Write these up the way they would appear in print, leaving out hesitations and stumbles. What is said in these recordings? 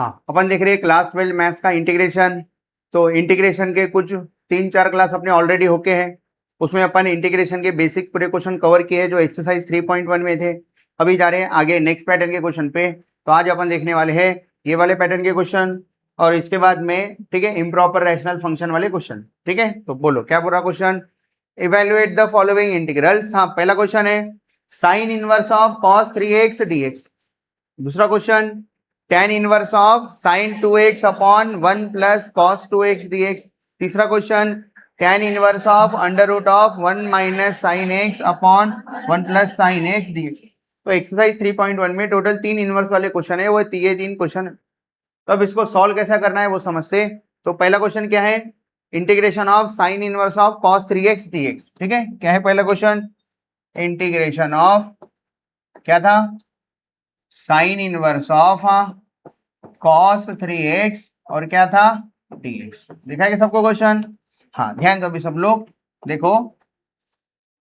हाँ, अपन देख रहे हैं क्लास 12 मैथ्स का इंटीग्रेशन। तो इंटीग्रेशन के कुछ 3-4 क्लास अपने ऑलरेडी होके हैं। उसमें अपन इंटीग्रेशन के बेसिक पूरे क्वेश्चन कवर किए हैं जो एक्सरसाइज 3.1 में थे। अभी जा रहे हैं आगे नेक्स्ट पैटर्न के क्वेश्चन पे। तो आज अपन देखने वाले हैं ये वाले पैटर्न के क्वेश्चन और इसके बाद में, ठीक है, इम्प्रॉपर रैशनल फंक्शन वाले क्वेश्चन। ठीक है, तो बोलो क्या पूरा question. Evaluate the following integrals. हाँ, पहला क्वेश्चन है sine inverse of cos 3x dx। दूसरा question tan inverse of sin 2x upon 1 plus cos 2x dx। तीसरा question tan inverse of under root of 1 minus sin x upon 1 plus sin x dx। तो exercise 3.1 में total 3 inverse वाले question है, वो ये 3 question. तो अब इसको सॉल्व कैसा करना है वो समझते। तो पहला क्वेश्चन क्या है, integration of sine inverse of cos 3x dx। ठीक है, क्या है पहला क्वेश्चन, इंटीग्रेशन ऑफ क्या था, sign inverse of cos 3x और क्या था dx। दिखाएगा सबको क्वेश्चन। हाँ, ध्यान दो अभी सब लोग। देखो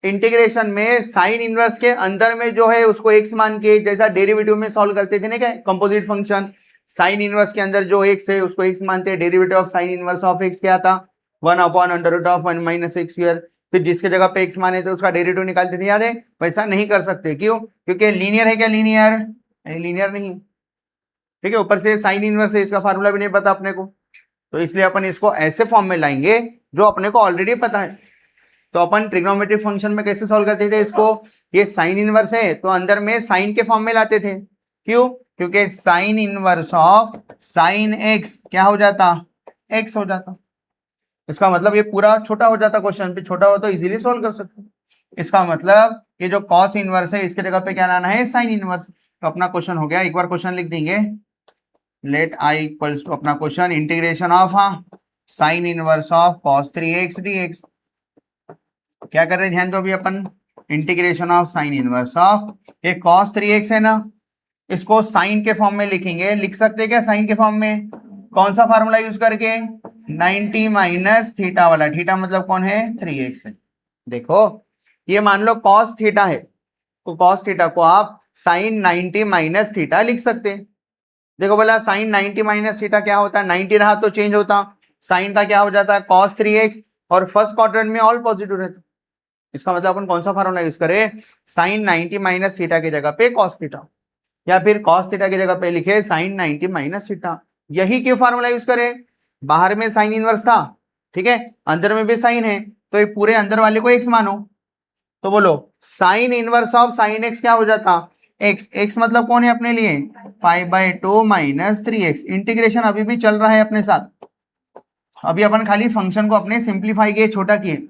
इंटीग्रेशन में साइन इनवर्स के अंदर में जो है उसको x मान के, जैसा डेरिवेटिव में सॉल्व करते थे ना, क्या कंपोजिट फंक्शन, साइन इनवर्स के अंदर जो x है उसको x मानते हैं। Derivative of sine inverse of x क्या था, 1 upon under root of 1 minus x square. फिर जिसके जगह पे x माने थे उसका डेरिवेटिव निकालते थे, याद है। वैसा नहीं कर सकते, क्यों, क्योंकि लीनियर है। क्या लीनियर, लीनियर नहीं। ठीक है, ऊपर से साइन इनवर्स है, इसका फार्मूला भी नहीं पता अपने को, तो इसलिए अपन इसको ऐसे फॉर्म में लाएंगे जो अपने को ऑलरेडी पता है। तो अपन ट्रिग्नोमेट्रिक फंक्शन में कैसे सॉल्व करते थे इसको, ये साइन इनवर्स है तो अंदर में साइन के फॉर्म में लाते थे। क्यों, क्योंकि sign inverse of sine x क्या हो जाता, एक्स हो जाता। इसका मतलब ये पूरा छोटा हो जाता, क्वेश्चन पे छोटा हो तो इजीली सॉल्व कर सकते। इसका मतलब ये जो कॉस इनवर्स है इसके जगह पे क्या लाना है, साइन इनवर्स। तो अपना क्वेश्चन हो गया। एक बार क्वेश्चन लिख देंगे, लेट आई इक्वल्स टू अपना question integration of sine inverse of cos 3x dx। क्या कर रहे हैं, ध्यान दो अभी अपन, integration of sine inverse of, ये cos 3x है ना, इसको साइन के फॉर्म में लिखेंगे। लिख सकते हैं क्या साइन के फॉर्म में, कौन सा फार्मूला यूज करके, 90 माइनस थीटा वाला। थीटा मतलब कौन है, 3x है। देखो ये मान लो cos थीटा है, तो cos थीटा को आप साइन 90 माइनस थीटा लिख सकते हैं। देखो बोला साइन 90 माइनस थीटा क्या होता है, 90 रहा तो चेंज होता, साइन था क्या हो जाता है cos 3x, और फर्स्ट क्वाड्रेंट में ऑल पॉजिटिव रहता। इसका मतलब अपन कौन सा फार्मूला यूज करें, साइन 90 माइनस थीटा की जगह पे cos थीटा, या फिर cos थीटा की जगह पे लिखे साइन 90 माइनस थीटा। यही क्यों फार्मूला यूज करें, बाहर में साइन इनवर्स था, ठीक है, अंदर में भी साइन है, तो ये पूरे अंदर वाले को x मानो। तो बोलो sign inverse of sine x क्या हो जाता, x। x मतलब कौन है अपने लिए, 5/2 माइनस 3x। इंटीग्रेशन अभी भी चल रहा है अपने साथ, अभी अपन खाली फंक्शन को अपने सिंप्लीफाई किए, छोटा किए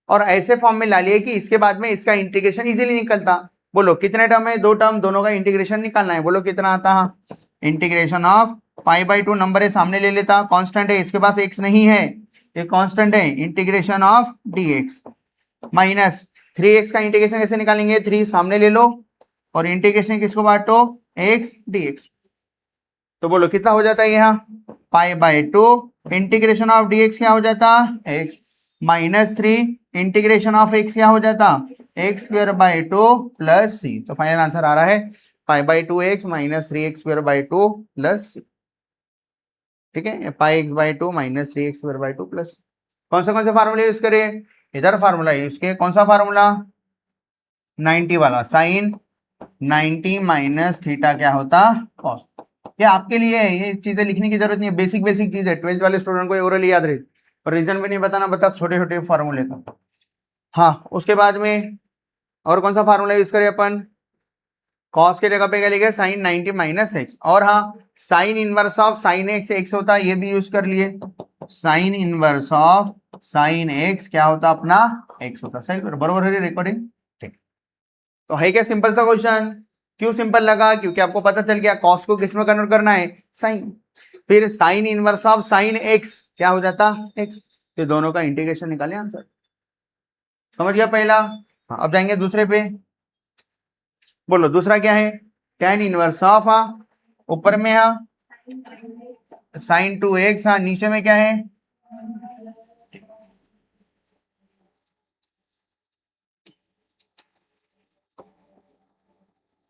और ऐसे फॉर्म में ला लिए कि इसके बाद में इसका इंटीग्रेशन इजीली निकलता। बोलो कितने टर्म है, 2 टर्म, दोनों का इंटीग्रेशन निकालना है। बोलो कितना आता, इंटीग्रेशन ऑफ 5/2 नंबर है सामने ले लेता, कांस्टेंट है, इसके पास x नहीं है, ये कांस्टेंट है, integration of dx minus 3x का इंटीग्रेशन कैसे निकालेंगे, 3 सामने ले लो और इंटीग्रेशन किसको बांटो, x dx। तो बोलो कितना हो जाता है यहाँ, 5/2 इंटीग्रेशन ऑफ dx क्या हो जाता, x minus 3 integration of x क्या हो जाता, x²/2 प्लस c। तो फाइनल आंसर आ रहा है 5/2x minus 3x²/2 plus c। ठीक है, πx/2 माइनस 3x²/2 प्लस। कौन सा फार्मूला यूज करें, इधर फार्मूला यूज किए, कौन सा फार्मूला, 90 वाला, साइन 90 माइनस थीटा क्या होता, कॉस। ये आपके लिए है, ये चीजें लिखने की जरूरत नहीं है, बेसिक बेसिक चीज है, 12th वाले स्टूडेंट को ओरली याद रहे, और रीजन भी नहीं बताना, बता छोटे छोटे फार्मूले का। हाँ, उसके बाद में और कौन सा फार्मूला यूज करें अपन, कॉस के जगह पे क्या लिखे, साइन 90 माइनस एक्स। और हाँ, sign inverse of sine x x होता है, ये भी यूज कर लिए, sign inverse of sine x क्या होता अपना, एक्स होता। सही बरोबर है रिकॉर्डिंग, ठीक। तो है क्या सिंपल सा क्वेश्चन। क्यों सिंपल लगा, क्योंकि आपको पता चल गया कॉस को किस में कन्वर्ट करना है, साइन। फिर sign inverse of sine x क्या हो जाता, एक्स। ये दोनों का इंटीग्रेशन निकाले आंसर। समझ गया पहला। हाँ, अब जाएंगे दूसरे पे। बोलो दूसरा क्या है, tan इनवर्स ऑफ, ऊपर में साइन 2x, नीचे में क्या है,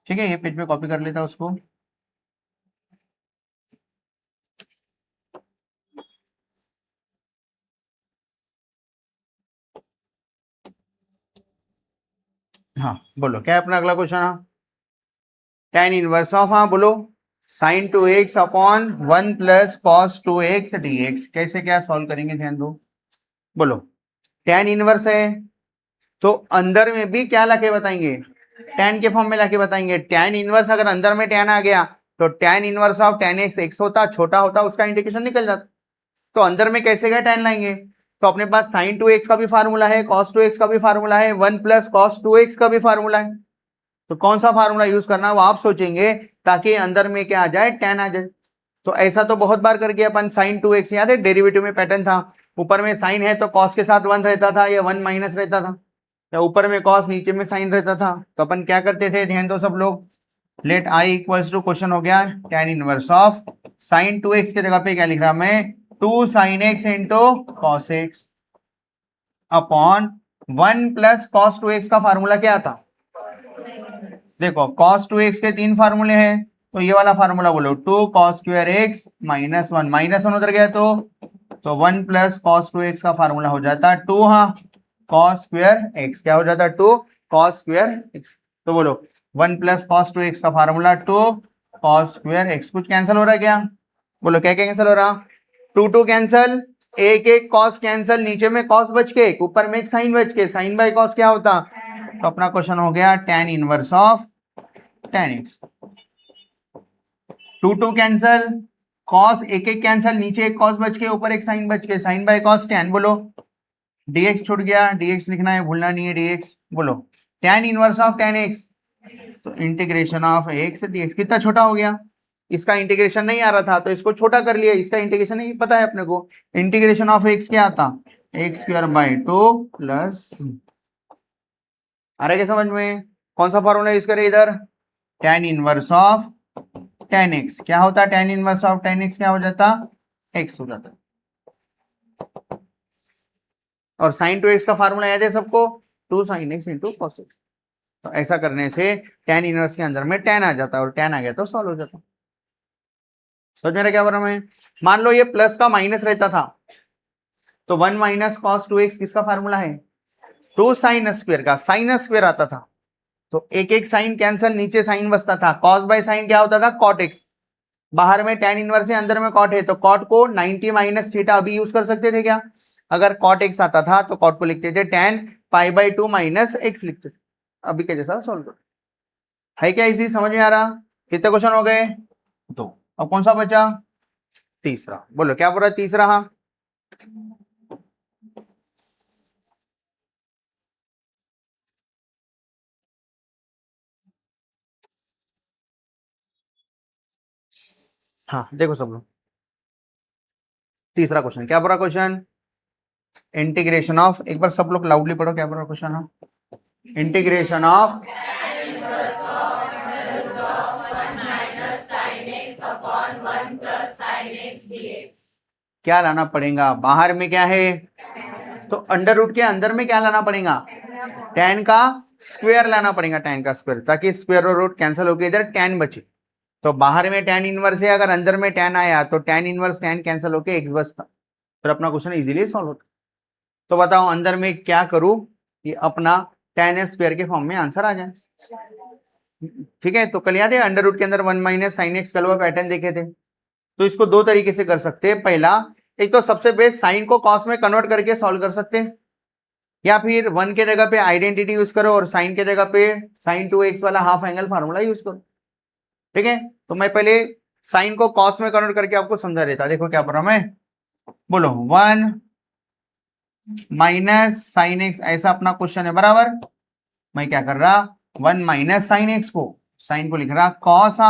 ठीक है, ये पेज पे कॉपी कर लेता उसको। हाँ बोलो क्या है अपना अगला क्वेश्चन। हाँ tan इनवर्स ऑफ, हाँ बोलो, sin 2x upon 1 plus cos 2x dx। कैसे क्या सॉल्व करेंगे ध्यान दो। बोलो tan इनवर्स है तो अंदर में भी क्या लाके बताएंगे, tan के फॉर्म में लाके बताएंगे। tan इनवर्स अगर अंदर में tan आ गया तो tan inverse of tan x x होता, छोटा होता, उसका इंडिकेशन निकल जाता। तो अंदर में कैसे गए tan लाएंगे, तो अपने पास sin 2x का भी फार्मूला है, cos 2x का भी फार्मूला है, 1 प्लस cos 2x का भी फार्मूला है। तो कौन सा फार्मूला यूज करना है वो आप सोचेंगे, ताकि अंदर में क्या आ जाए, tan आ जाए। तो ऐसा तो बहुत बार करके अपन sin 2x, याद है डेरिवेटिव में पैटर्न था, ऊपर में sin है तो cos के साथ 1 रहता था या 1 माइनस रहता था, या ऊपर में cos नीचे में sin रहता था। तो अपन क्या करते थे, ध्यान दो सब लोग, let i equals to, question हो गया tan inverse of sin 2x के जगह पे क्या लिख रहा मैं, 2 sin x into cos x upon 1 plus cos 2x का फार्मूला क्या था, देखो cos 2x के 3 फार्मूले हैं, तो ये वाला फार्मूला बोलो 2 cos square x minus 1, minus 1 उधर गया तो 1 प्लस cos 2x का फार्मूला हो जाता 2, हाँ cos स्क्वायर x क्या हो जाता 2 cos स्क्वायर x। तो बोलो 1 प्लस cos 2x का फार्मूला 2 cos स्क्वायर x। कुछ कैंसिल हो रहा है क्या, बोलो क्या क्या कैंसिल हो रहा, 2 कैंसिल, एक एक cos कैंसिल, नीचे में cos बच के, ऊपर में एक sin बच के, sin बाय cos क्या होता। तो अपना क्वेश्चन हो गया tan inverse of tan x। 2 cancel, cos एक एक कैंसिल, नीचे एक cos बच के, ऊपर एक sin बच के, sin बाय cos tan। बोलो dx छूट गया, dx लिखना है, भूलना नहीं है dx। बोलो tan inverse of tan x, तो इंटीग्रेशन ऑफ x dx कितना छोटा हो गया, इसका इंटीग्रेशन नहीं आ रहा था तो इसको छोटा कर लिया, इसका इंटीग्रेशन नहीं पता है अपने को। इंटीग्रेशन ऑफ x क्या आता, x स्क्वायर बाय 2 प्लस, आ रहा है क्या समझ में, कौन सा फॉर्मूला यूज करें इधर, tan inverse of tan x क्या होता, tan inverse of tan x क्या हो जाता, x हो जाता। और sin 2x का फार्मूला याद है सबको, 2 sin x into cos x। तो ऐसा करने से tan इनवर्स के अंदर में tan आ जाता है, और tan आ गया तो सॉल्व हो जाता। समझ मेरा क्या बोल रहा मैं, मान लो ये प्लस का माइनस रहता था तो 1 माइनस cos 2x किसका फार्मूला है, 2 sin स्क्वायर का, sin स्क्वायर आता था तो एक एक साइन कैंसिल, नीचे साइन बचता था, cos बाय साइन क्या होता था cot x, बाहर में tan इनवर्स है, अंदर में cot है, तो cot को 90 माइनस थीटा अभी यूज कर सकते थे क्या, अगर cot x आता था तो cot को लिखते थे tan pi by 2 minus x लिखते थे। अभी के जैसा सॉल्व करो, है क्या इजी, समझ में आ रहा, कितने क्वेश्चन हो गए, 2। अब कौन सा बचा, तीसरा। बोलो क्या बोल रहा है तीसरा, हाँ हाँ देखो सब लोग, तीसरा क्वेश्चन क्या बोल रहा, क्वेश्चन इंटीग्रेशन ऑफ, एक बार सब लोग लाउडली पढ़ो क्या बोल रहा क्वेश्चन, हाँ इंटीग्रेशन ऑफ, क्या लाना पड़ेगा, बाहर में क्या है, तो अंडर रूट के अंदर में क्या लाना पड़ेगा, tan का स्क्वायर लाना पड़ेगा, tan का स्क्वायर, ताकि स्क्वायर और रूट कैंसिल होकर इधर tan बचे। तो बाहर में tan इनवर्स है, अगर अंदर में tan आया तो tan इनवर्स tan कैंसिल होकर x बचता, फिर अपना क्वेश्चन इजीली सॉल्व होता। तो बताओ अंदर में क्या करूं कि अपना tan स्क्वायर के फॉर्म में आंसर आ जाए। ठीक है, तो कल याद है अंडर रूट के अंदर 1 माइनस साइन एक्स, कल वो पैटर्न देखे थे। तो इसको दो तरीके से कर सकते हैं, पहला एक तो सबसे बेस्ट साइन को कॉस में कन्वर्ट करके सॉल्व कर सकते हैं, या फिर 1 के जगह पे आइडेंटिटी यूज करो और साइन के जगह पे sin 2x वाला हाफ एंगल फार्मूला यूज करो। ठीक है, तो मैं पहले साइन को कॉस में कन्वर्ट करके आपको समझा देता, देखो क्या पढ़ रहा मैं, बोलो 1 माइनस साइन एक्स, ऐसा अपना क्वेश्चन है बराबर, मैं क्या कर रहा 1 माइनस साइन एक्स को, साइन को लिख रहा कॉस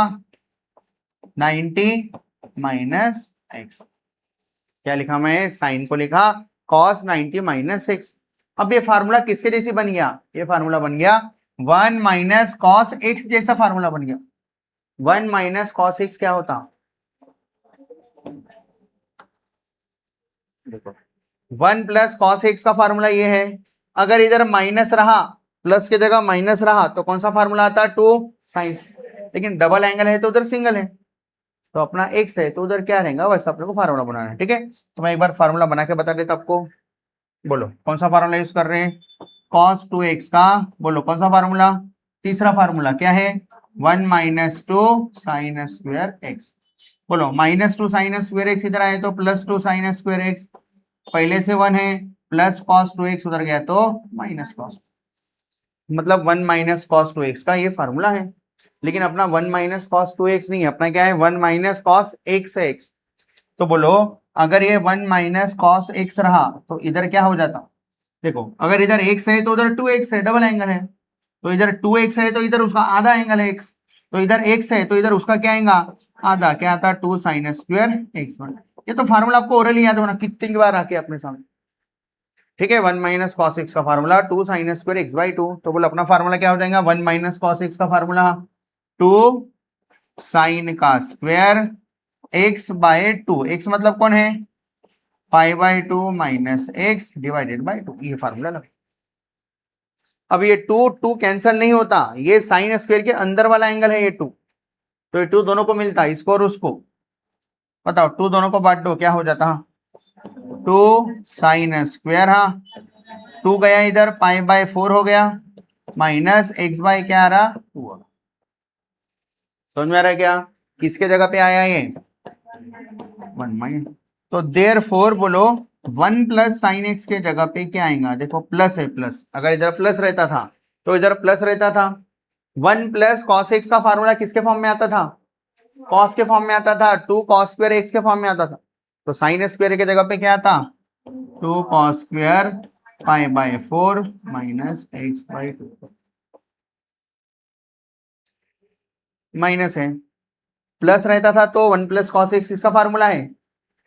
90 माइनस एक्स, क्या लिखा मैं, साइन को लिखा cos 90 माइनस एक्स। अब ये फार्मूला किसके जैसी बन गया, ये फार्मूला बन गया 1 माइनस cos x जैसा फार्मूला बन गया। 1 माइनस cos x क्या होता, देखो 1 प्लस cos x का फार्मूला ये है, अगर इधर माइनस रहा, प्लस की जगह माइनस रहा तो कौन सा फार्मूला आता, 2 साइन, लेकिन डबल एंगल है तो उधर सिंगल है, तो अपना x है तो उधर क्या रहेगा, वैसा अपने को फार्मूला बनाना है। ठीक है, तो मैं एक बार फार्मूला बना के बता देता आपको, बोलो कौन सा फार्मूला यूज कर रहे हैं, कॉस 2x का, बोलो कौन सा फार्मूला, तीसरा फार्मूला क्या है, 1 माइनस 2 साइन स्क्वायर एक्स। बोलो माइनस 2 साइन स्क्वायर एक्स इधर आए तो प्लस 2 साइन स्क्वायर एक्स, पहले से 1 है, प्लस कॉस 2x उधर गया तो माइनस कॉस, मतलब 1 माइनस कॉस 2x का ये फार्मूला है। लेकिन अपना 1 माइनस कॉस 2x नहीं है, अपना क्या है 1 माइनस कॉस x है x। तो बोलो अगर ये 1 माइनस कॉस x रहा तो इधर क्या हो जाता, देखो अगर इधर x है तो उधर 2x है, डबल एंगल है, तो इधर 2x है तो इधर उसका आधा एंगल है x, तो इधर x है तो इधर उसका क्या आएगा आधा, क्या आता 2 साइन स्क्वायर x1। ये तो फार्मूला आपको ओरली याद होना, कितनी बार आके अपने सामने, ठीक है। 1 माइनस कॉस एक्स का formula 2 sine square x by 2, तो बोलो अपना फार्मूला क्या हो जाएगा 1 माइनस कॉस एक्स का फार्मूला 2 साइन का स्क्वायर एक्स बाय 2, एक्स मतलब कौन है pi bye 2 minus x divided by 2, ये फार्मूला लगा। अब ये 2 कैंसिल नहीं होता, ये साइन स्क्वायर के अंदर वाला एंगल है ये 2, तो ये 2 दोनों को मिलता है, इसको और उसको बताओ 2 दोनों को बांट दो क्या हो जाता, 2 साइन स्क्वायर, हाँ 2 गया इधर पाई बाय 4 हो गया माइनस एक्स बाय क्या आ रहा 2। समझ में आ रहा है क्या, किसके जगह पे आया ये 1 माइनस, तो देयरफॉर बोलो 1 प्लस साइन एक्स के जगह पे क्या आएगा, देखो प्लस है, प्लस अगर इधर प्लस रहता था तो इधर प्लस रहता था। 1 प्लस कॉस एक्स का फार्मूला किसके फॉर्म में आता था, कॉस के फॉर्म में आता था, 2 कॉस स्क्वायर एक्स के फॉर्म में आता था, तो साइन स्क्वायर के जगह पे क्या आता 2 cos square pi by 4 minus x by 2, minus है, प्लस रहता था तो 1 प्लस कॉस एक्स इसका फार्मूला है,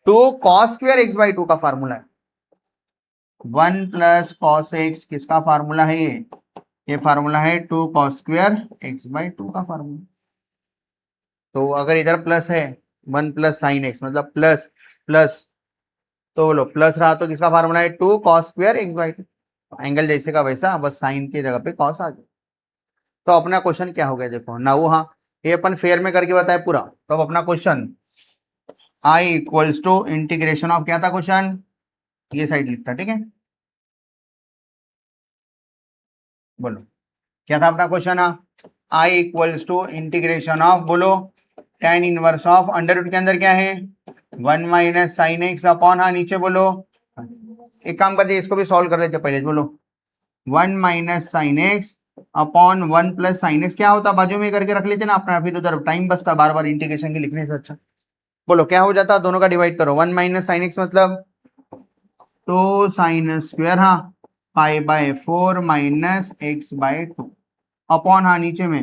2 कॉस स्क्वायर एक्स बाई 2 का फार्मूला है, 1 प्लस कॉस एक्स किसका फार्मूला है ये फार्मूला है 2 कॉस स्क्वायर एक्स बाई 2 का फार्मूला। तो अगर इधर प्लस है 1 प्लस साइन एक्स मतलब प्लस प्लस, तो बोलो प्लस रहा तो किसका फार्मूला है 2 cos square x by 2, angle जैसे का वैसा, बस साइन की जगह पे कॉस आ गया। तो अपना क्वेश्चन क्या हो गया देखो ना, वो हाँ ये अपन फेयर में करके बताए पूरा, तो अब अपना question I equals to integration of क्या था क्वेश्चन, ये साइड लिखता, ठीक है बोलो क्या था अपना question, I equals to integration of, बोलो tan inverse of under root के अंदर क्या है 1 माइनस साइन एक्स अपॉन, हाँ नीचे बोलो एक काम करते इसको भी सॉल्व कर लेते पहले, बोलो 1 minus sine x upon 1 plus sine x, क्या होता बाजू में करके रख लेते ना अपना, फिर उधर टाइम बचता बार बार इंटीग्रेशन के लिखने से अच्छा। बोलो क्या हो जाता, दोनों का डिवाइड करो, 1 माइनस साइन एक्स मतलब 2 साइन स्क्वायर, हाँ pi by 4 minus x by 2 upon, हाँ नीचे में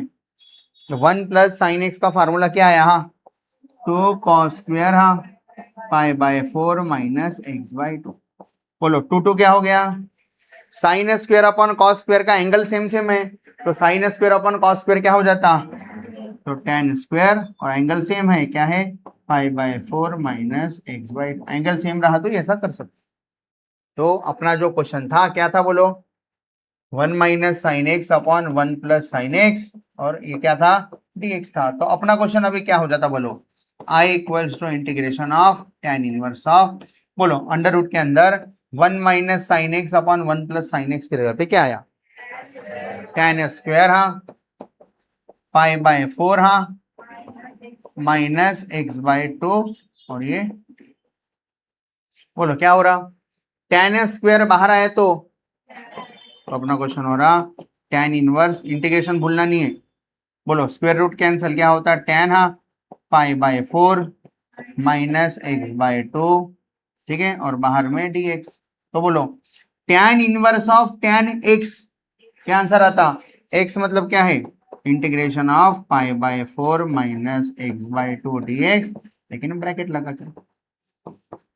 1 प्लस साइन एक्स का फार्मूला क्या आया, हाँ 2 कॉस स्क्वायर, हाँ pi by 4 minus x by 2। बोलो 2 क्या हो गया, sine square upon cos square का एंगल सेम सेम है, तो sine square upon cos square क्या हो जाता, तो tan स्क्वायर, और एंगल सेम है क्या है pi by 4 minus x by, angle same रहा तो ऐसा कर सकते। तो अपना जो क्वेश्चन था क्या था बोलो 1 minus sine x upon 1 plus sine x, और ये क्या था dx था। तो अपना क्वेश्चन अभी क्या हो जाता बोलो I equals to integration of tan inverse of, बोलो अंडर रूट के अंदर 1 minus sine x upon 1 plus sine x के जगह पे क्या आया tan स्क्वायर, हाँ पाई बाय 4, हाँ माइनस एक्स बाय 2, और ये बोलो क्या हो रहा tan स्क्वायर बाहर आया तो अपना क्वेश्चन हो रहा tan इनवर्स, इंटीग्रेशन भूलना नहीं है, बोलो स्क्वायर रूट कैंसिल क्या होता है tan, हाँ pi by 4 minus x by 2, ठीक है और बाहर में dx। तो बोलो tan inverse of tan x, क्या आंसर आता x मतलब क्या है integration of pi by 4 minus x by 2 dx, लेकिन ब्रैकेट लगा के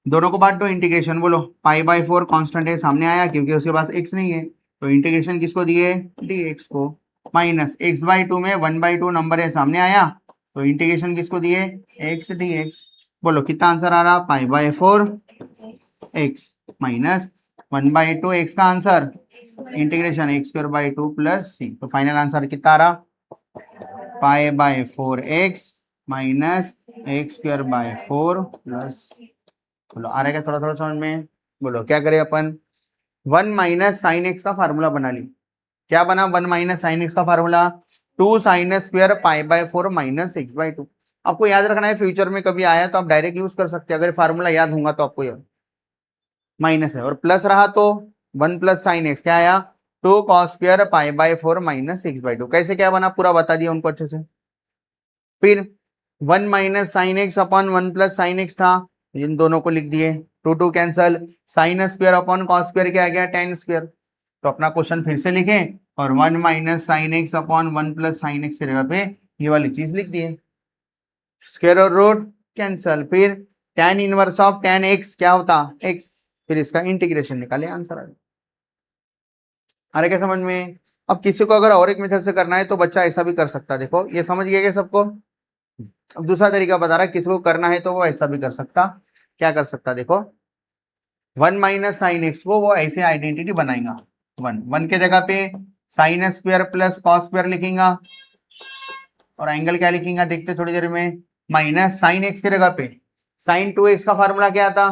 दोनों को बांट दो इंटीग्रेशन, बोलो पाई बाय 4 कांस्टेंट है सामने आया क्योंकि उसके पास x नहीं है, तो इंटीग्रेशन किसको दिए dx को, माइनस एक्स बाई 2 में 1 बाई 2 नंबर है सामने आया, तो इंटीग्रेशन किसको दिए x dx। बोलो कितना आंसर आ रहा पाई by 4 x minus 1 by 2 x का answer integration x square by 2 plus c, तो फाइनल आंसर कितना आ रहा पाई by 4 x minus x square bye 4 plus, बोलो आ रहा है क्या थोड़ा थोड़ा समझ में, बोलो क्या करें अपन वन माइनस साइन एक्स का फार्मूला बना ली। क्या बना? वन माइनस साइन एक्स का formula 2 sin square pi by 4 minus x by 2। आपको याद रखना है, फ्यूचर में कभी आया तो आप डायरेक्ट यूज कर सकते हैं, अगर फार्मूला याद होगा तो आपको याद। माइनस है और प्लस रहा तो 1 प्लस साइन एक्स क्या आया? 2 cos square pi by 4 minus x by 2। कैसे क्या बना पूरा बता दिया उनको अच्छे से। फिर 1 minus sine x upon 1 plus sine x था, इन दोनों को लिख दिए, 2 2 cancel, sign square upon cos square क्या आ गया? Ten square. तो अपना क्वेश्चन फिर से लिखें और 1 minus sine x upon 1 plus sine x की जगह पे ये वाली चीज लिख दिए, स्क्वायर और रूट कैंसल, फिर tan inverse of tan x क्या होता? x, फिर इसका इंटीग्रेशन निकाले, आंसर आ गया। आ रहा क्या समझ में? अब किसी को अगर और एक मेथड से करना है तो बच्चा ऐसा भी कर सकता है। देखो ये समझ गया क्या सबको? अब दूसरा तरीका बता रहा है, किसी को करना है तो वो ऐसा भी कर सकता। क्या कर सकता? देखो 1 माइनस साइन एक्स को वो ऐसे आइडेंटिटी बनाएगा, 1 के जगह पे sine square plus cos square लिखेगा और एंगल क्या लिखेगा देखते थोड़ी देर में, माइनस साइन एक्स की जगह पे साइन 2x का फार्मूला क्या था?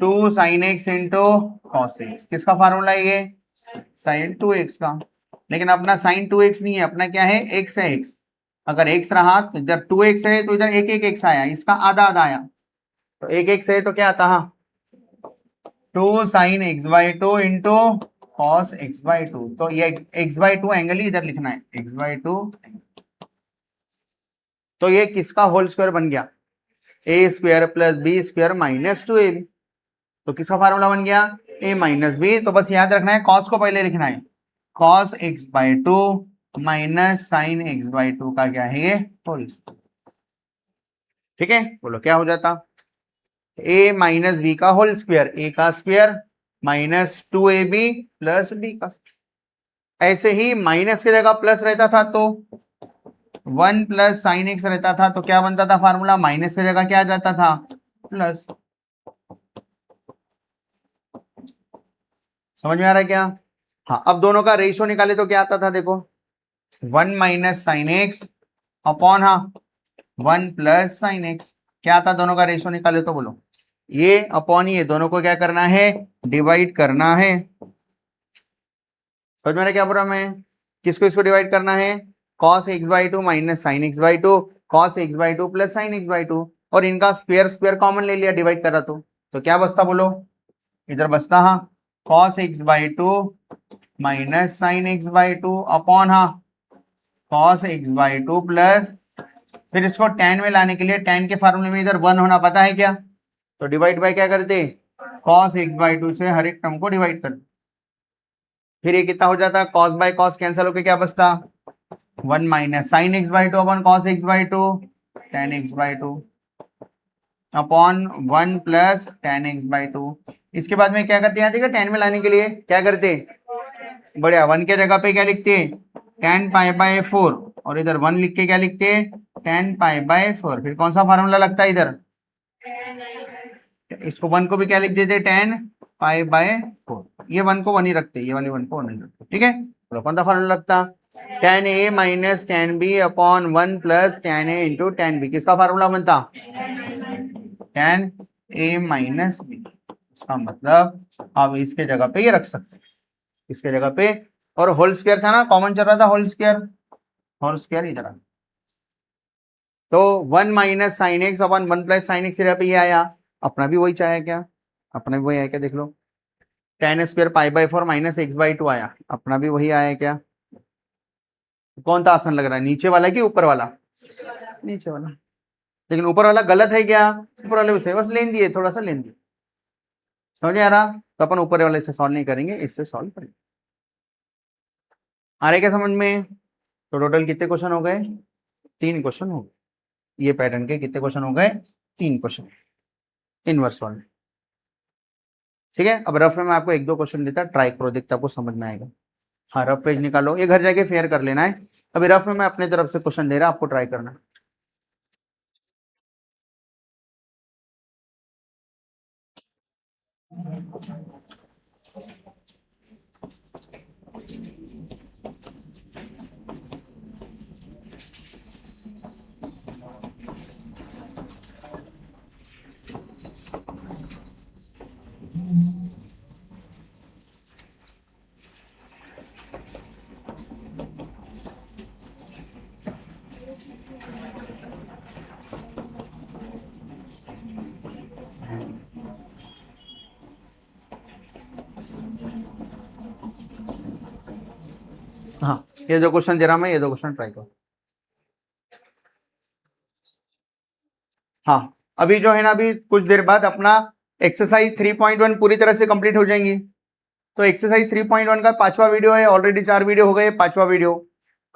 2 sine x into cos x. किसका फार्मूला है ये? साइन 2x का। लेकिन अपना साइन 2x नहीं है, अपना क्या है? x है x। अगर x रहा तो इधर 2x है तो इधर एक एक x आया, इसका आधा आधा आया, तो एक x है तो क्या आता? हाँ 2 sine x by 2 into cos x by 2। तो ये x बाई 2 एंगल ही इधर लिखना है, x बाई 2। तो ये किसका होल स्क्वायर बन गया? A square plus B square minus 2ab। तो किसका फार्मूला बन गया? a minus B. तो बस याद रखना है कॉस को पहले लिखना है, cos x by 2 minus sine x by 2 का क्या है ये? होल। ठीक है, बोलो क्या हो जाता? a माइनस बी का होल स्क्वायर, a का square minus 2ab plus b का। ऐसे ही माइनस की जगह प्लस रहता था तो 1 प्लस साइन एक्स रहता था, तो क्या बनता था फार्मूला? माइनस की जगह क्या आ जाता था? प्लस। समझ में आ रहा है क्या? हाँ, अब दोनों का रेशियो निकाले तो क्या आता था? देखो 1 माइनस साइन एक्स अपॉन, हाँ 1 प्लस साइन एक्स। क्या आता दोनों का रेशियो निकाले तो? बोलो ये अपॉन ये दोनों को क्या करना है? डिवाइड करना है। समझ में क्या बोला मैं? किसको इसको डिवाइड करना है? cos x by 2 minus sine x by 2, cos x by 2 plus sine x by 2, और इनका स्क्वायर स्क्वायर कॉमन ले लिया, डिवाइड करा तो क्या बचता? बोलो इधर बचता, हाँ cos x by 2 minus sine x by 2 upon, हाँ cos x बाई 2 प्लस, फिर इसको tan में लाने के लिए tan के फार्मूले में इधर 1 होना पता है क्या? तो डिवाइड बाय क्या करते? cos x बाई 2 से हर एक टर्म को डिवाइड करते। फिर ये कितना हो जाता? cos बाय cos कैंसिल होके क्या बचता? 1 minus sine x by 2 upon cos x by 2 tan x by 2 upon 1 plus tan x by 2। इसके बाद में क्या करते हैं? देखिए tan में लाने के लिए क्या करते? बढ़िया, 1 के जगह पे क्या लिखते? tan पाई बाय 4, और इधर 1 लिख के क्या लिखते? tan pi by 4। फिर कौन सा फार्मूला लगता है इधर? इसको 1 को भी क्या लिख देते? tan pi by 4। ये 1 को 1 ही रखते, ये वाले 1 को 1 ही रखते। ठीक है, तो कौन सा फार्मूला लगता? tan a minus tan b upon 1 plus tan a into tan b। किसका फार्मूला बनता? tan a minus b। इसका मतलब आप इसके जगह पे ये रख सकते हैं, इसके जगह पे। और होल स्क्वायर था ना, कॉमन चल रहा था होल स्क्वायर, होल स्क्वायर इधर आ। तो 1 minus sine x upon 1 plus sine x पे ये आया, अपना भी वही चाहे क्या? अपना भी वही आया क्या? देख लो, tan square pi by 4 minus x by 2 आया, अपना भी वही आया क्या? कौन सा आसान लग रहा है, नीचे वाला कि ऊपर वाला? नीचे वाला। लेकिन ऊपर वाला गलत है क्या? ऊपर वाले से बस लेन दिए, थोड़ा सा लेन दिए। समझ आ रहा? तो अपन ऊपर वाले से सॉल्व नहीं करेंगे, इससे सॉल्व करेंगे। आ रहे क्या समझ में? तो टोटल कितने क्वेश्चन हो गए? 3 क्वेश्चन हो गए। ये पैटर्न के कितने क्वेश्चन हो गए? 3 क्वेश्चन इनवर्स वाले। ठीक है, अब रफ में मैं आपको 1-2 क्वेश्चन देता, ट्राई करो, देखते आपको समझ में आएगा। हाँ, रफ पेज निकालो, ये घर जाके फेयर कर लेना है। अभी रफ में मैं अपने तरफ से क्वेश्चन दे रहा, आपको ट्राई करना है। हाँ, ये जो क्वेश्चन दे रहा मैं, ये दो क्वेश्चन ट्राई करो। हाँ, अभी जो है ना, अभी कुछ देर बाद अपना एक्सरसाइज 3.1 पूरी तरह से कंप्लीट हो जाएंगी। तो एक्सरसाइज 3.1 का 5वां वीडियो है, ऑलरेडी 4 वीडियो हो गए, 5वां वीडियो।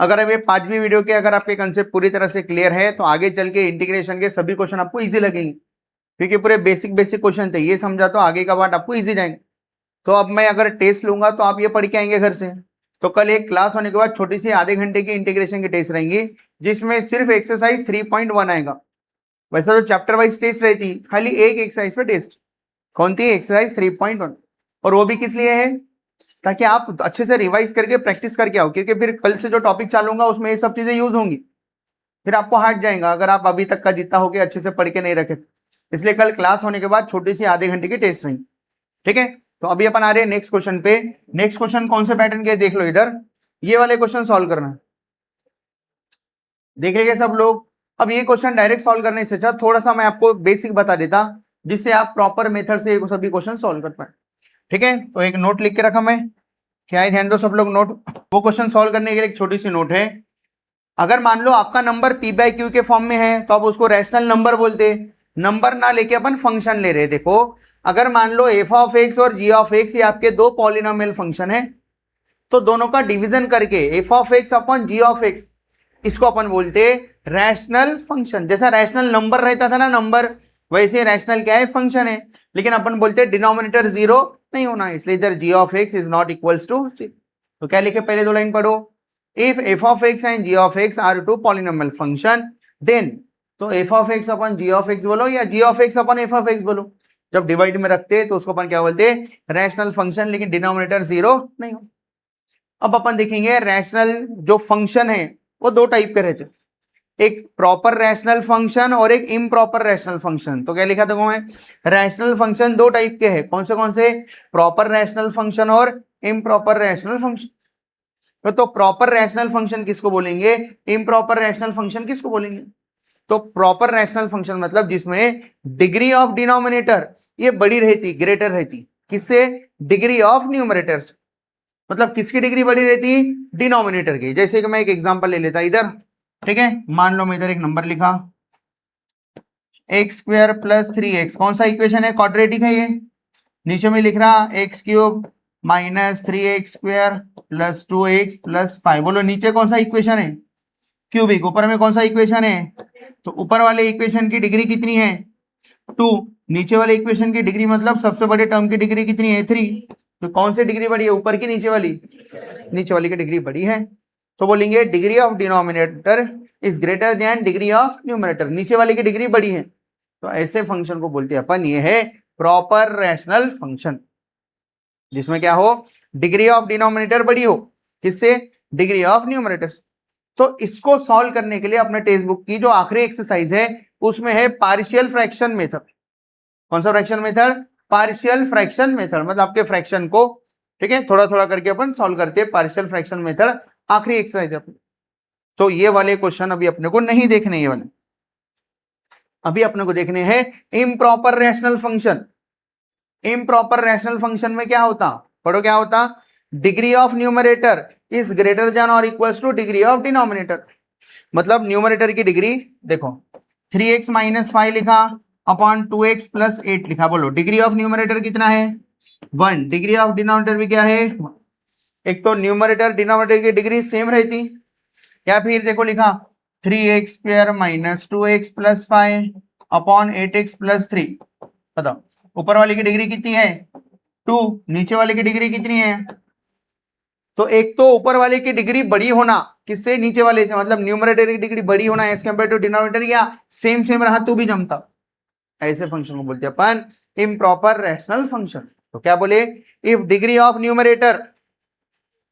अगर अब ये 5वीं वीडियो के अगर आपके कंसेप्ट पूरी तरह से क्लियर है तो आगे चल के इंटीग्रेशन के सभी क्वेश्चन आपको इजी लगेंगे, क्योंकि पूरे बेसिक बेसिक क्वेश्चन थे। ये समझा तो आगे का पार्ट आपको इजी जाएंगे। तो अब मैं अगर टेस्ट लूंगा तो आप ये पढ़ के आएंगे घर से। तो कल एक क्लास होने के बाद छोटी सी आधे घंटे की इंटीग्रेशन की टेस्ट रहेंगी, जिसमें सिर्फ एक्सरसाइज 3.1 आएगा। वैसे तो चैप्टर वाइज टेस्ट रहती, खाली एक एक्सरसाइज पे टेस्ट। कौन सी? एक्सरसाइज 3.1। और वो भी किस लिए है? ताकि आप अच्छे से रिवाइज करके प्रैक्टिस करके आओ, क्योंकि फिर कल से जो टॉपिक चालू होगा उसमें ये सब चीजें यूज होंगी, फिर आपको हार्ड जाएगा अगर आप अभी तक का जितना होके अच्छे से पढ़ के नहीं रखे। इसलिए कल क्लास होने के बाद छोटी सी आधे घंटे की टेस्ट रहेंगी, ठीक है। तो अभी अपन आ रहे हैं नेक्स्ट क्वेश्चन पे। नेक्स्ट क्वेश्चन कौन से पैटर्न के देख लो, इधर ये वाले क्वेश्चन सॉल्व करना, देख लेंगे सब लोग। अब ये क्वेश्चन डायरेक्ट सॉल्व करने से अच्छा थोड़ा सा मैं आपको बेसिक बता देता, जिससे आप प्रॉपर मेथड से सभी क्वेश्चन सॉल्व कर पाए, ठीक है। तो एक नोट लिख के रखा मैं, क्या है, ध्यान दो सब लोग नोट। वो क्वेश्चन सॉल्व करने के लिए एक छोटी सी नोट है। अगर मान लो आपका नंबर पी बाई क्यू के फॉर्म में है तो आप उसको रैशनल नंबर बोलते। नंबर ना लेके अपन फंक्शन ले रहे। देखो, अगर मान लो एफ ऑफ एक्स और जी ऑफ एक्स ये आपके दो पॉलिनोमियल फंक्शन है, तो दोनों का डिवीजन करके f of x upon g of x, इसको अपन बोलते रैशनल फंक्शन। जैसा रैशनल नंबर रहता था ना नंबर, वैसे रैशनल क्या है? फंक्शन है। लेकिन अपन बोलते डिनोमिनेटर जीरो नहीं होना, इसलिए इधर G of X is not equals to. तो क्या लिखे? पहले दो लाइन पढ़ो। If F of X and G of X are two polynomial function, then, तो एफ ऑफ एक्स अपन जी ऑफ एक्स बोलो या जी ऑफ एक्स अपन एफ ऑफ एक्स बोलो। जब डिवाइड में रखते तो उसको अपन क्या बोलते? रैशनल फंक्शन, लेकिन डिनोमिनेटर जीरो नहीं हो। अब अपन देखेंगे रैशनल जो फंक्शन है वो दो टाइप के रहते, एक प्रॉपर रैशनल फंक्शन और एक इम्प्रॉपर रैशनल फंक्शन। तो क्या लिखा देखो मैं, रैशनल फंक्शन दो टाइप के हैं। कौन से? प्रॉपर रैशनल फंक्शन और इम्प्रॉपर रैशनल फंक्शन। तो प्रॉपर रैशनल फंक्शन किसको बोलेंगे, इम्प्रॉपर रैशनल फंक्शन किसको बोलेंगे? तो प्रॉपर रैशनल फंक्शन मतलब जिसमें डिग्री ऑफ डिनोमिनेटर ये बड़ी रहती, ग्रेटर रहती, किससे? डिग्री ऑफ न्यूमरेटर से। मतलब किसकी डिग्री बड़ी रहती? डिनोमिनेटर की। जैसे कि मैं एक एग्जांपल ले लेता इधर, ठीक है। मान लो मैं इधर एक नंबर लिखा एक्स स्क्वायर प्लस 3x, कौन सा इक्वेशन है? क्वाड्रेटिक है ये। नीचे में लिख रहा x cube minus 3x square plus 2x plus 5। बोलो नीचे कौन सा इक्वेशन है? क्यूबिक। ऊपर में कौन सा इक्वेशन है? तो ऊपर वाले इक्वेशन की डिग्री कितनी है? 2। नीचे वाले इक्वेशन की डिग्री मतलब सबसे बड़े टर्म की डिग्री कितनी है? 3। तो कौन सी डिग्री बड़ी है, ऊपर की नीचे वाली? नीचे वाली की डिग्री बड़ी है। तो बोलेंगे degree of denominator is greater then degree of numerator, नीचे वाले की डिग्री बड़ी है। तो ऐसे फंक्शन को बोलते हैं अपन, ये है प्रॉपर रैशनल फंक्शन, जिसमें क्या हो? डिग्री ऑफ डिनोमिनेटर बड़ी हो, किससे? Degree of numerator. तो इसको सॉल्व करने के लिए अपने टेक्स्ट बुक की जो आखिरी एक्सरसाइज है उसमें है पार्शियल फ्रैक्शन मेथड। कौन सा fraction method? Partial fraction method. मतलब आपके फ्रैक्शन को, ठीक है, थोड़ा थोड़ा करके अपन सॉल्व करते हैं, पार्शियल फ्रैक्शन मेथड आखिरी एक्सरसाइज है। तो ये वाले क्वेश्चन अभी अपने को नहीं देखने, ये वाले अभी अपने को देखने हैं improper rational function. Improper rational function में क्या होता? पढ़ो क्या होता? Degree of numerator is greater than और equals to degree of denominator. मतलब न्यूमरेटर की डिग्री देखो, 3x माइनस 5 लिखा अपॉन 2x प्लस 8 लिखा। बोलो डिग्री ऑफ न्यूमरेटर कितना है? 1। डिग्री ऑफ डिनोमिनेटर भी क्या है? एक तो न्यूमरेटर डिनोमिनेटर की डिग्री सेम रहती, या फिर देखो लिखा 3x square minus 2x plus 5 upon 8x plus 3। बताओ ऊपर वाले की डिग्री कितनी है? 2। नीचे वाले की डिग्री कितनी है? तो एक तो ऊपर वाले की डिग्री बड़ी होना, किससे? नीचे वाले से। मतलब न्यूमरेटर की डिग्री बड़ी होना एज कंपेयर टू डिनोमिनेटर, या सेम सेम रहा तो भी जमता। ऐसे फंक्शन को बोलते हैं अपन इम्प्रॉपर रैशनल फंक्शन। तो क्या बोले? If degree of numerator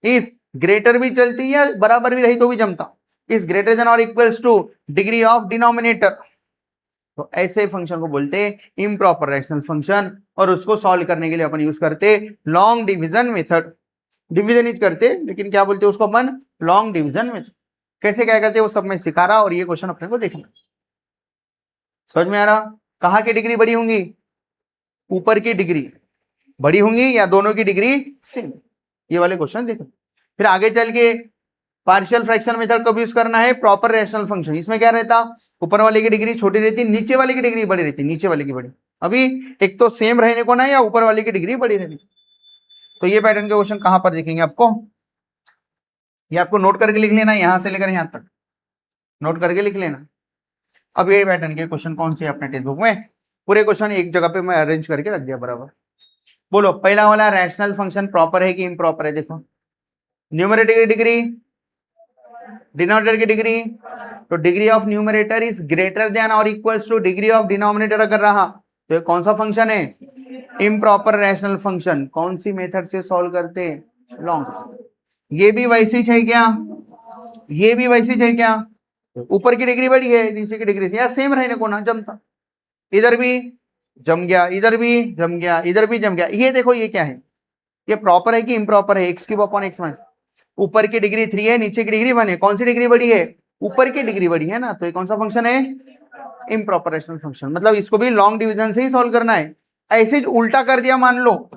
is greater भी चलती है, बराबर भी रही तो भी जमता, इज ग्रेटर देन और equals to degree of denominator, तो ऐसे फंक्शन को बोलते हैं इम्प्रॉपर रैशनल फंक्शन। और उसको सॉल्व करने के लिए अपन यूज करते long division method. Division is करते लेकिन क्या बोलते हैं उसको अपन? Long division method. कैसे क्या करते वो सब मैं सिखा रहा, और ये क्वेश्चन अपने को देखना। समझ में आ रहा? कहाँ की डिग्री बड़ी होंगी? ऊपर की डिग्री बड़ी होंगी या दोनों की डिग्री सेम? ये वाले क्वेश्चन देखो। फिर आगे चल के पार्शियल फ्रैक्शन मेथड कब यूज करना है? Proper rational function. इसमें क्या रहता, ऊपर वाले की डिग्री छोटी रहती, नीचे वाले की डिग्री बड़ी रहती, नीचे वाले की बड़ी। अभी एक तो सेम रहने को ना, या ऊपर वाले की डिग्री बड़ी रहनी। तो ये पैटर्न के क्वेश्चन कहां पर दिखेंगे आपको? ये आपको नोट करके लिख लेना, यहां से लेकर यहां तक नोट करके लिख लेना। अब ये पैटर्न के क्वेश्चन कौन से अपने टेक्स्ट बुक में? पूरे क्वेश्चन एक जगह पे मैं अरेंज करके रख दिया बराबर। बोलो, पहला वाला रैशनल फंक्शन प्रॉपर है कि इम्प्रॉपर है? देखो, न्यूमरेटर की डिग्री, डिनोमिनेटर की डिग्री, तो degree of numerator is greater than और equals to degree of denominator अगर रहा तो ये कौन सा फंक्शन है? Improper rational function. कौन सी मेथड से सॉल्व करते? लॉन्ग। ये भी वैसी है क्या? ये भी वैसी है क्या? ऊपर की डिग्री बड़ी है, नीचे की डिग्री से या सेम रहने को ना, जमता। इधर भी जम गया, इधर भी जम गया, इधर भी जम गया। ये देखो, ये क्या है? ये प्रॉपर है कि इम्प्रॉपर है? X cube upon x minus, ऊपर की डिग्री 3 है, नीचे की डिग्री 1 है। कौन सी डिग्री बड़ी है? ऊपर की डिग्री बड़ी है ना, तो ये कौन सा फंक्शन है? Improper rational function. मतलब इसको भी लॉन्ग डिवीजन से ही सॉल्व करना है। ऐसे उल्टा कर दिया, मान लो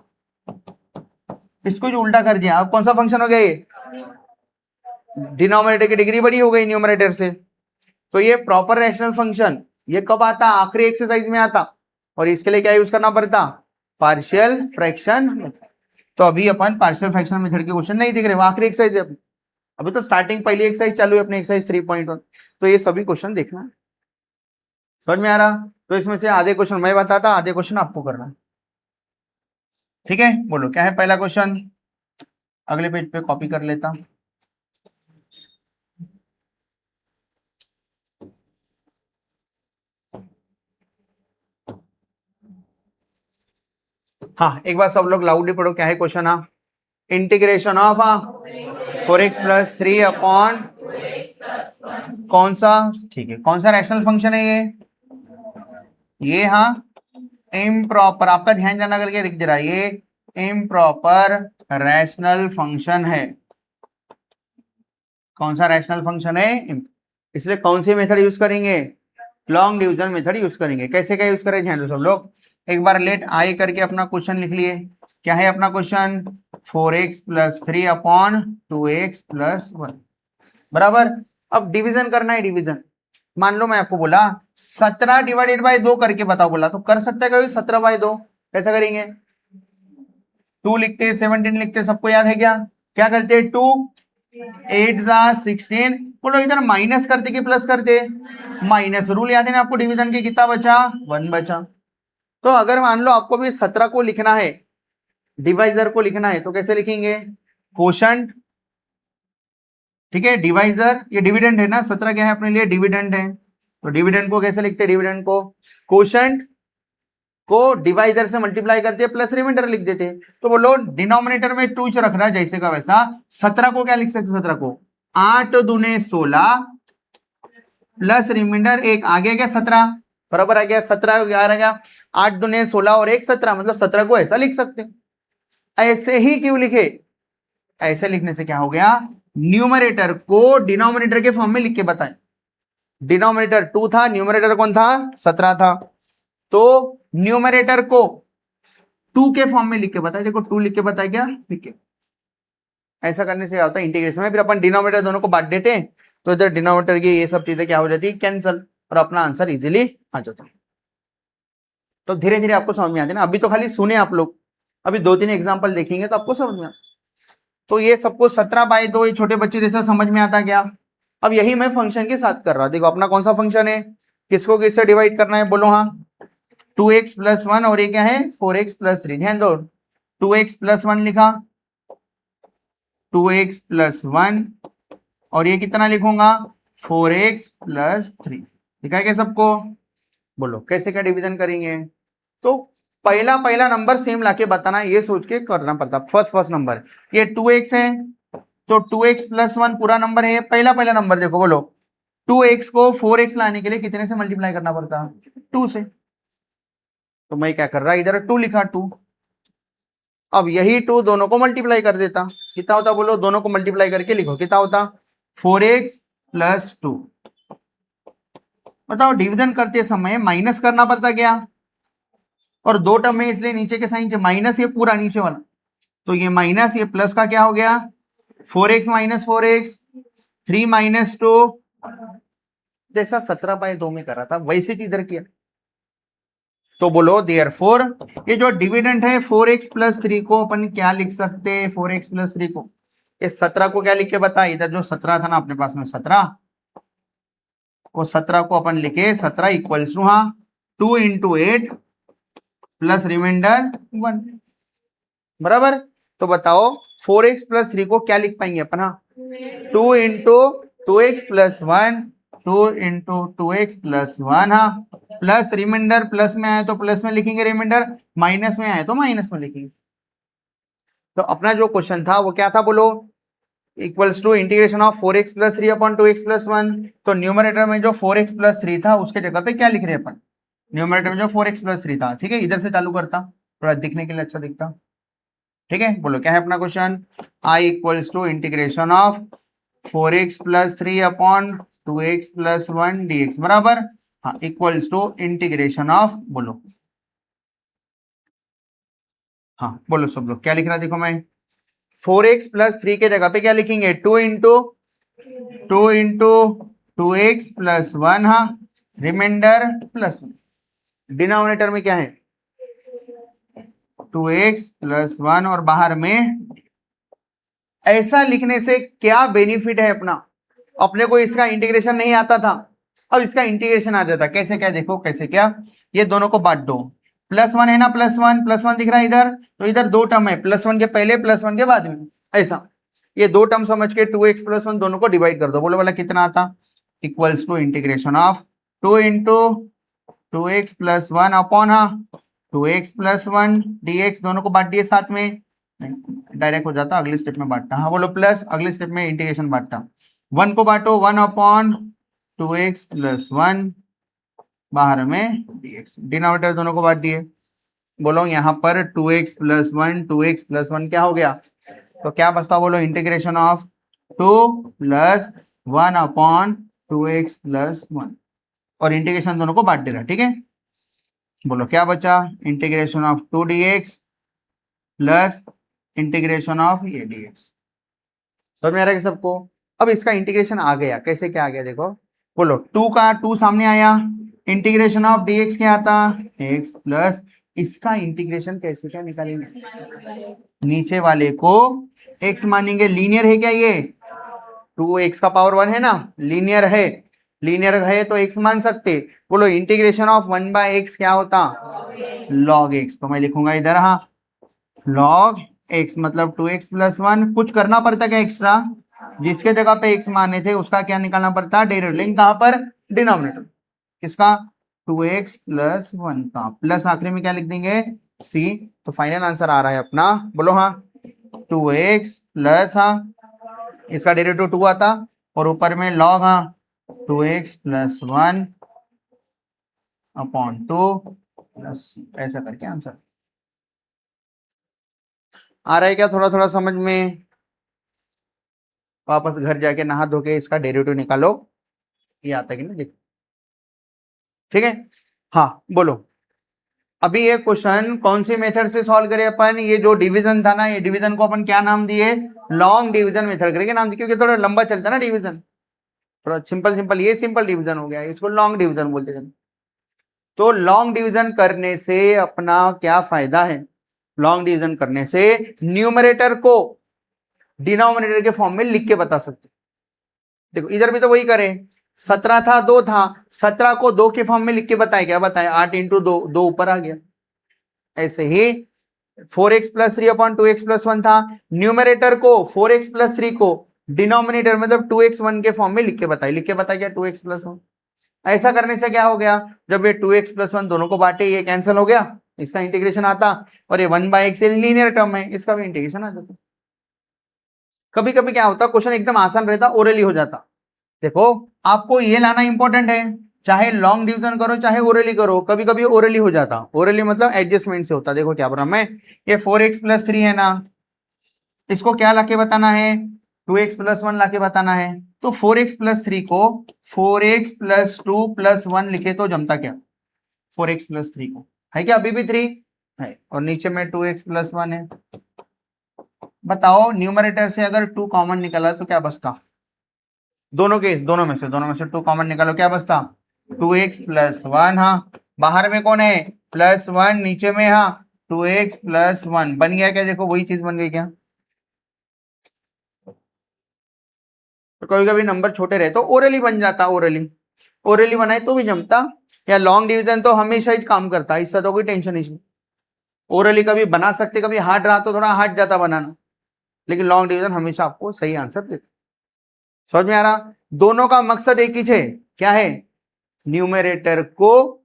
इसको जो उल्टा कर दिया, अब कौन सा फंक्शन हो गया? ये डिनोमिनेटर की डिग्री बड़ी हो गई न्यूमरेटर से, तो ये प्रॉपर रैशनल फंक्शन। ये कब आता? आखिरी एक्सरसाइज में आता। और इसके लिए क्या यूज करना पड़ता? Partial fraction method. तो अभी अपन पार्शियल फ्रैक्शन मेथड के क्वेश्चन नहीं दिख रहे, आखिरी एक्सरसाइज। अभी तो स्टार्टिंग पहली एक्सरसाइज चालू है अपनी, एक्सरसाइज 3.1। तो ये सभी क्वेश्चन देखना, समझ में आ रहा? तो इसमें से आधे क्वेश्चन मैं बताता, आधे क्वेश्चन आपको करना, ठीक है? बोलो, क्या है पहला क्वेश्चन? अगले पेज पे कॉपी कर लेता। हाँ, एक बार सब लोग लाउडली पढ़ो, क्या है क्वेश्चन? हाँ, integration of 4x plus 3 upon कौन सा? ठीक है, कौन सा रैशनल फंक्शन है ये? हाँ, इम्प्रॉपर। आपका ध्यान जाना करके लिख दे रहा है, ये इम्प्रॉपर रैशनल फंक्शन है। कौन सा रैशनल फंक्शन है? इसलिए कौन सी मेथड यूज करेंगे? लॉन्ग डिवीजन मेथड यूज करेंगे। कैसे क्या यूज करें, ध्यान दो सब लोग। एक बार लेट आई करके अपना क्वेश्चन लिख लिए। क्या है अपना question? 4x plus 3 upon 2x plus 1 बराबर। अब डिवीजन करना है, डिवीजन। मान लो मैं आपको बोला 17 डिवाइडेड बाय 2 करके बताओ, बोला तो कर सकते हैं कभी? 17 बाय 2 कैसा करेंगे? 2 लिखते, 17 लिखते, सबको याद है क्या? क्या करते? 2 8 जा 16। बोलो इधर माइनस करते कि प्लस करते? माइनस। रूल याद है ना आपको डिवीजन के? कितना बचा? 1 बचा। तो अगर मान लो आपको भी 17 को लिखना है, डिवाइजर को लिखना है, तो कैसे लिखेंगे? कोशंट, ठीक है, डिवाइजर। ये डिविडेंड है ना, 17 क्या है अपने लिए? डिविडेंड है। तो डिविडेंड को कैसे लिखते हैं? डिविडेंड को कोशंट को डिवाइजर से मल्टीप्लाई करते हैं, प्लस रिमाइंडर लिख देते हैं। तो बोलो डिनोमिनेटर में 2 रखना है जैसे का वैसा। 17 को क्या लिख सकते? 17 को 8 दूने 16 प्लस रिमाइंडर 1 आ गया क्या? 17 बराबर आ गया। 17 आ गया, 8 दूने 16 और 1 17, मतलब 17 को ऐसा लिख सकते हैं। ऐसे ही क्यों लिखे? ऐसे लिखने से क्या हो गया? न्यूमरेटर को डिनोमिनेटर के फॉर्म में लिख के बताएं। डिनोमिनेटर 2 था, न्यूमरेटर कौन था? 17 था। तो न्यूमरेटर को 2 के फॉर्म में लिख के बताए। देखो 2 लिख के बताया क्या? लिख के। ऐसा करने से क्या होता है? इंटीग्रेशन में फिर अपन डिनोमिनेटर दोनों को बांट देते हैं, तो इधर डिनोमिनेटर की ये सब चीजें क्या हो जाती है? कैंसल, और अपना आंसर इजीली आ जाता है। तो धीरे धीरे आपको समझ में आते ना। अभी तो खाली सुने आप लोग, अभी 2-3 एग्जाम्पल देखेंगे तो आपको समझ में आता। तो ये सबको 17 बाय 2 ये छोटे बच्चे जैसा समझ में आता क्या? अब यही मैं फंक्शन के साथ कर रहा। देखो अपना कौन सा फंक्शन है, किसको किससे डिवाइड करना है? बोलो हाँ, 2x प्लस 1 और ये क्या है? 4x plus 3। ध्यान दो, 2x प्लस 1 लिखा, 2x प्लस 1, और ये कितना लिखूंगा? 4x plus 3। लिखा क्या सबको? बोलो कैसे क्या डिवीजन करेंगे? तो पहला पहला नंबर सेम लाके बताना, ये सोच के करना पड़ता। फर्स्ट नंबर ये 2x है, तो 2x प्लस 1 पूरा नंबर है, पहला पहला नंबर। देखो बोलो 2x को 4x लाने के लिए कितने से मल्टीप्लाई करना पड़ता? 2 से। तो मैं क्या कर रहा, इधर 2 लिखा 2। अब यही 2 दोनों को मल्टीप्लाई कर देता, कितना होता? बोलो दोनों को मल्टीप्लाई करके लिखो, कितना होता? 4x plus 2। बताओ डिवीजन करते समय माइनस करना पड़ता क्या? और 2 टर्म में इसलिए नीचे के साइन से माइनस, ये पूरा नीचे वाला, तो ये माइनस, ये प्लस का क्या हो गया? 4x माइनस 4x, 3 माइनस 2, जैसा 17/2 में करा था वैसे इधर किया। तो बोलो देयरफॉर ये जो डिविडेंड है 4x प्लस 3 को अपन क्या लिख सकते हैं, 4x प्लस 3 को, ये 17 को क्या लिख के बता, इधर जो 17 था ना अपने पास में 17 को 17 को अपन लिखे 17 इक्वल्स टू हाँ 2 इंटू 8 प्लस रिमाइंडर 1 बराबर। तो बताओ 4x प्लस 3 को क्या लिख पाएंगे अपन, हाँ 2 into 2x plus 1, 2 into 2x plus 1, हाँ प्लस रिमाइंडर, प्लस में आए तो प्लस में लिखेंगे रिमाइंडर, माइनस में आए तो माइनस में लिखेंगे। तो अपना जो क्वेश्चन था वो क्या था बोलो, equals to integration of 4x plus 3 upon 2x plus 1। तो न्यूमरेटर में जो 4x प्लस 3 था उसके जगह पे क्या लिख रहे हैं अपन, न्यूमरेटर में जो 4x प्लस 3 था, ठीक है इधर से चालू करता थोड़ा दिखने के लिए अच्छा दिखता, ठीक है। बोलो क्या है अपना question, I equals to integration of 4x plus 3 upon 2x plus 1 dx बराबर, हाँ इक्वल्स टू इंटीग्रेशन ऑफ, बोलो हाँ बोलो सब लोग क्या लिख रहा है, देखो मैं 4x प्लस 3 के जगह पे क्या लिखेंगे 2 इंटू 2x प्लस 1, हाँ रिमाइंडर प्लस 1, डिनोमिनेटर में क्या है 2x प्लस 1 और बाहर में, ऐसा लिखने से क्या बेनिफिट है अपना, अपने को इसका इंटीग्रेशन नहीं आता था, अब इसका इंटीग्रेशन आ जाता, कैसे क्या देखो कैसे क्या, ये दोनों को बांट दो, प्लस 1 है ना, प्लस वन दिख रहा है इधर, तो इधर दो टर्म है, प्लस 1 के पहले प्लस 1 के बाद में, ऐसा ये दो टर्म समझ के 2x प्लस 1 दोनों को डिवाइड कर दो, बोलो वाला कितना आता, equals to integration of 2 into 2x plus 1 upon हाँ 2x प्लस 1 dx, दोनों को बांट दिए साथ में, डायरेक्ट हो जाता अगले स्टेप में बांटता, हाँ बोलो प्लस अगले स्टेप में इंटीग्रेशन बांटता, 1 को बांटो 1 अपॉन 2x प्लस 1 बाहर में dx, डिनोमिनेटर दोनों को बांट दिए, बोलो यहाँ पर 2x प्लस 1 2x प्लस 1 क्या हो गया, तो क्या बचता बोलो integration of 2 plus 1 upon 2x plus 1 और इंटीग्रेशन दोनों को बांट दे रहा, ठीक है। बोलो क्या बचा, integration of 2 dx plus integration of ये dx, तो मेरा कि सबको अब इसका इंटीग्रेशन आ गया, कैसे क्या आ गया देखो, बोलो 2 का 2 सामने आया, इंटीग्रेशन ऑफ dx क्या आता x प्लस, इसका इंटीग्रेशन कैसे क्या निकालेंगे, नीचे वाले को x मानेंगे, लीनियर है क्या ये 2x का पावर 1 है ना, लीनियर है तो x मान सकते, बोलो इंटीग्रेशन ऑफ 1/x क्या होता log x, तो मैं लिखूंगा इधर हाँ log x मतलब 2x प्लस 1, कुछ करना पड़ता क्या एक्स्ट्रा, जिसके जगह पे x माने थे उसका क्या निकालना पड़ता डेरिवेटिव, कहां पर डिनोमिनेटर किसका 2x प्लस 1 का, प्लस आखिरी में क्या लिख देंगे c, तो फाइनल आंसर आ रहा है अपना, बोलो हाँ 2x प्लस हाँ इसका डेरिवेटिव 2 आता और ऊपर में log हाँ 2x प्लस 1 अपॉन 2 प्लस, ऐसा करके आंसर आ रहा है क्या, थोड़ा थोड़ा समझ में, वापस घर जाके नहा धो के इसका डेरिवेटिव निकालो, ये आता है कि नहीं देखो, ठीक है। हाँ बोलो अभी ये क्वेश्चन कौन सी मेथड से सॉल्व करें अपन, ये जो डिवीजन था ना, ये डिवीजन को अपन क्या नाम दिए, लॉन्ग डिवीजन मेथड करेंगे नाम दिए, क्योंकि थोड़ा लंबा चलता है ना डिवीजन, थोड़ा सिंपल ये सिंपल डिवीजन हो गया, इसको लॉन्ग डिवीजन बोलते हैं। तो लॉन्ग डिवीजन करने से अपना क्या फायदा है, लॉन्ग डिवीजन करने से न्यूमरेटर को डिनोमिनेटर के फॉर्म में लिख के बता सकते, देखो इधर भी तो वही करें, 17 था 2 था, 17 को 2 के फॉर्म में लिख के बताए, क्या बताए 8 इंटू 2, 2 ऊपर आ गया, ऐसे ही 4x plus 3 upon 2x plus 1 था, न्यूमरेटर को 4x प्लस 3 को डिनोमिनेटर मतलब 2x 1 के फॉर्म में लिख के बताया क्या 2x प्लस 1, ऐसा करने से क्या हो गया, जब ये 2x प्लस 1 दोनों को बांटे ये कैंसिल हो गया, इसका इंटीग्रेशन आता, और ये 1/x लीनियर टर्म है इसका भी इंटीग्रेशन आ जाता। कभी कभी क्या होता क्वेश्चन एकदम आसान रहता ओरली हो जाता, देखो आपको ये लाना इंपॉर्टेंट है, चाहे लॉन्ग डिवीजन करो चाहे ओरली करो, कभी कभी ओरली हो जाता, ओरली मतलब एडजस्टमेंट से होता, देखो क्या बोल रहा मैं, ये 4x प्लस 3 है ना, इसको क्या लाके बताना है 2x प्लस 1 लाके बताना है, तो 4x प्लस 3 को 4x प्लस 2 प्लस 1 लिखे तो जमता क्या, 4x प्लस 3 को है क्या, अभी भी 3 है और नीचे में 2x प्लस 1 है, बताओ न्यूमरेटर से अगर 2 कॉमन निकला तो क्या बचता, दोनों में से 2 कॉमन निकालो, क्या बचता 2x प्लस 1। हाँ, बाहर में कौन है +1, नीचे में हाँ 2x प्लस 1 बन गया क्या? देखो वही चीज बन गई क्या? तो कभी कभी नंबर छोटे रहे तो ओरली बन जाता, ओरली बनाए तो भी जमता, या लॉन्ग डिवीजन तो हमेशा ही काम करता, इससे तो कोई टेंशन नहीं। ओरली कभी बना सकते, कभी हार्ड रहा तो थोड़ा हार्ड जाता बनाना, लेकिन लॉन्ग डिवीजन हमेशा आपको सही आंसर देता। समझ में आ रहा? दोनों का मकसद एक ही है, क्या है? न्यूमरेटर को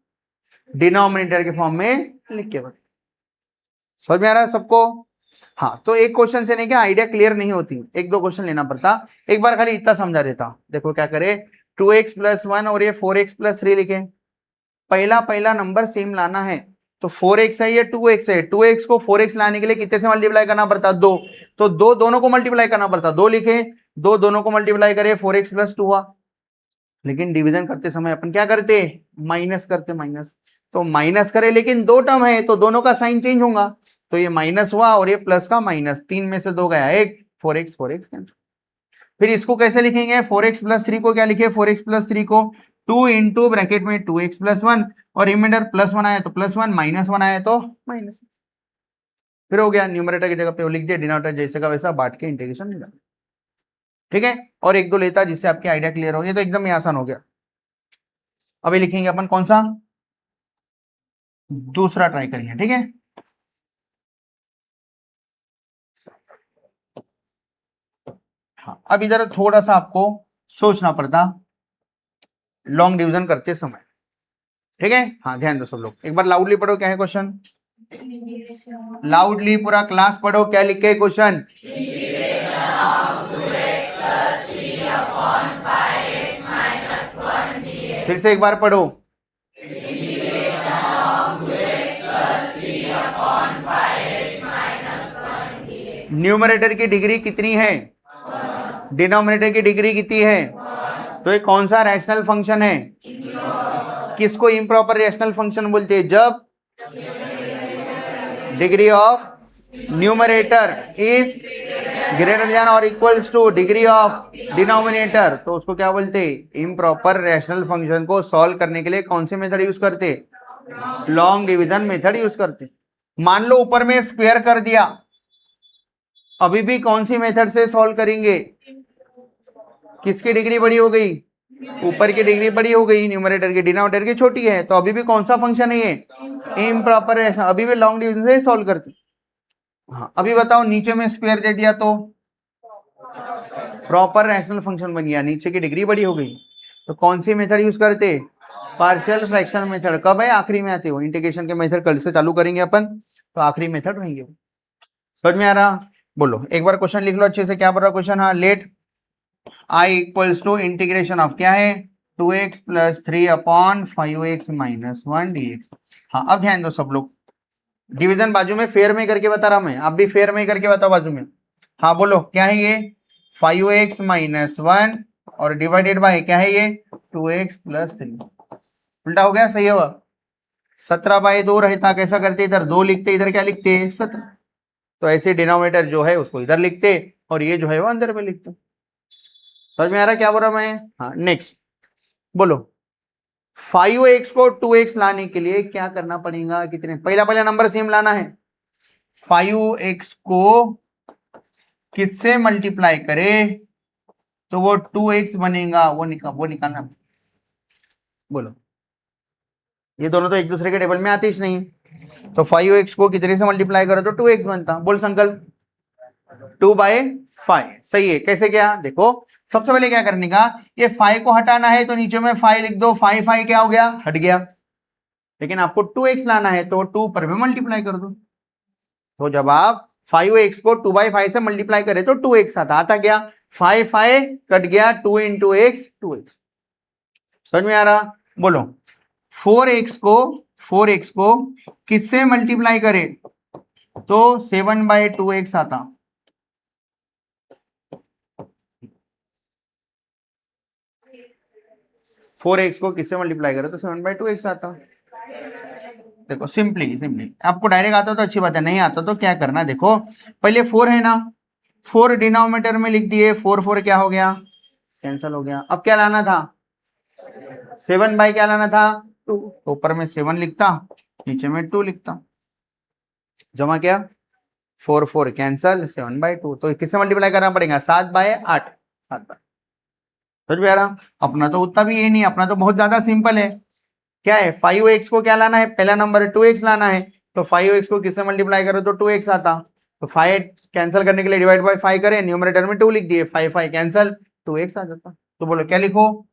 डिनोमिनेटर के फॉर्म में लिख के बता। समझ में आ रहा है सबको? हाँ, तो एक क्वेश्चन से नहीं क्या आइडिया क्लियर नहीं होती, 1-2 क्वेश्चन लेना पड़ता। एक बार खाली इतना समझा देता। देखो क्या करे, 2x प्लस 1 और ये 4x प्लस 3 लिखे। पहला नंबर सेम लाना है, तो 4x है, ये 2x है। 2x को 4x लाने के लिए कितने से मल्टीप्लाई करना पड़ता? 2। तो 2 दोनों को मल्टीप्लाई करना पड़ता, 2 लिखे, 2 दोनों को मल्टीप्लाई करे, 4x प्लस 2 हुआ। लेकिन डिवीजन करते समय अपन क्या करते? माइनस करते, माइनस। तो माइनस करे, लेकिन 2 टर्म है तो दोनों का साइन चेंज होगा, तो ये माइनस हुआ और ये प्लस का माइनस, 3 में से 2 गया 1, 4x कैंसिल। फिर इसको कैसे लिखेंगे? 4x प्लस 3 को क्या लिखे? 4x प्लस 3 को 2 इंटू ब्रैकेट में 2x प्लस 1 और रिमाइंडर +1 आया तो +1, -1 आया तो माइनस। फिर हो गया, न्यूमरेटर की जगह पे वो लिख दिया, डिनोमिनेटर जैसे का वैसा बांट के इंटीग्रेशन निकाल। ठीक है, और 1-2 लेता जिससे आपके आइडिया क्लियर हो। ये तो एकदम ही आसान हो गया। अभी लिखेंगे अपन कौन सा? दूसरा ट्राई करेंगे, ठीक है। हाँ, अब इधर थोड़ा सा आपको सोचना पड़ता लॉन्ग डिवीजन करते समय, ठीक है। हाँ, ध्यान दो सब लोग, एक बार लाउडली पढ़ो, क्या है क्वेश्चन? लाउडली पूरा क्लास पढ़ो, क्या लिखे क्वेश्चन? फिर से एक बार पढ़ो। न्यूमरेटर की डिग्री कितनी है? डिनोमिनेटर की डिग्री कितनी है? तो ये कौन सा रैशनल फंक्शन है? किसको इम्प्रॉपर रैशनल फंक्शन बोलते हैं? जब degree of numerator is greater than और equals to degree of denominator, तो उसको क्या बोलते? इम्प्रॉपर रैशनल फंक्शन को सॉल्व करने के लिए कौन से मेथड यूज करते? लॉन्ग डिवीजन मेथड यूज करते। मान लो ऊपर में स्क्वायर कर दिया, अभी भी कौन सी मेथड से सॉल्व करेंगे? किसकी डिग्री बड़ी हो गई? ऊपर की डिग्री बड़ी हो गई, न्यूमरेटर की, डिनोमिनेटर की छोटी है, तो अभी भी कौन सा फंक्शन है ये? इम्प्रॉपर रैशनल, अभी भी लॉन्ग डिवीजन से सॉल्व करते। हाँ, अभी बताओ, नीचे में स्क्वायर दे दिया तो प्रॉपर रैशनल फंक्शन बन गया, नीचे की डिग्री बड़ी हो गई, तो कौन सी मेथड यूज करते? Partial fraction method. कब है? आखिरी में आते हो। इंटीग्रेशन के मेथड कल से चालू करेंगे अपन, तो आखिरी मेथड रहेंगे। समझ में आ रहा? बोलो एक बार क्वेश्चन लिख लो अच्छे से, क्या बोल रहा क्वेश्चन? हाँ, let I equals to integration of क्या है? 2x plus 3 upon 5x minus 1 dx। हाँ, अब ध्यान दो सब लोग, डिवीजन बाजू में फेयर में करके बता रहा मैं, आप भी फेयर में करके बताओ बाजू में। हाँ बोलो, क्या है ये? 5x माइनस 1 और डिवाइडेड बाय क्या है ये? 2x plus 3। उल्टा हो गया, सही हुआ? 17/2 रहता, कैसा करते? इधर 2 लिखते, इधर क्या लिखते? 17। तो ऐसे डिनोमिनेटर जो है उसको इधर लिखते और ये जो है वो अंदर में लिखते। समझ में आ रहा क्या बोल रहा मैं? हाँ, नेक्स्ट बोलो, 5x को 2x लाने के लिए क्या करना पड़ेगा? कितने? पहला नंबर सेम लाना है। 5x को किससे मल्टीप्लाई करे तो वो 2x बनेगा, वो निकालना। बोलो, ये दोनों तो एक दूसरे के टेबल में आते ही नहीं, तो 5x को कितने से मल्टीप्लाई करो तो 2x बनता। बोल संकल्प, 2/5। सही है। कैसे क्या? देखो, सबसे पहले क्या करने का, ये 5 को हटाना है तो नीचे में 5 लिख दो, 5 क्या हो गया? हट गया। लेकिन आपको 2x लाना है तो 2 पर भी मल्टीप्लाई कर दो, तो जब आप 5x को 2/5 से मल्टीप्लाई करें तो 2x आता क्या? 5 कट गया, 2 इंटू एक्स 2x। समझ में आ रहा? बोलो, 4x को किससे मल्टीप्लाई करे तो 7/2x आता। फोर एक्स को किससे मल्टीप्लाई करे तो 7/2x आता। देखो, सिंपली आपको डायरेक्ट आता तो अच्छी बात है, नहीं आता तो क्या करना? देखो, पहले 4 है ना, 4 डिनोमिनेटर में लिख दिए, 4 क्या हो गया? कैंसिल हो गया। अब क्या लाना था, 7 बाई क्या लाना था 2, तो ऊपर में 7 लिखता, नीचे में 2 लिखता, जमा क्या 4 4 कैंसल, 7/2, तो किससे मल्टीप्लाई करना पड़ेगा 7/8, 7/8। समझ में आ रहा? अपना तो उतना भी ये नहीं, अपना तो बहुत ज्यादा सिंपल है। क्या है 5x को क्या लाना है, पहला नंबर 2x लाना है, तो 5x को किससे मल्टीप्लाई करो तो 2x आता, तो 5 कैंसिल करने के लिए डिवाइड बाय 5 करें, न्यूमरेटर में 2 लिख दिए, 5 5 कैंसिल, 2x आ जाता। तो बोलो क्या लिखो,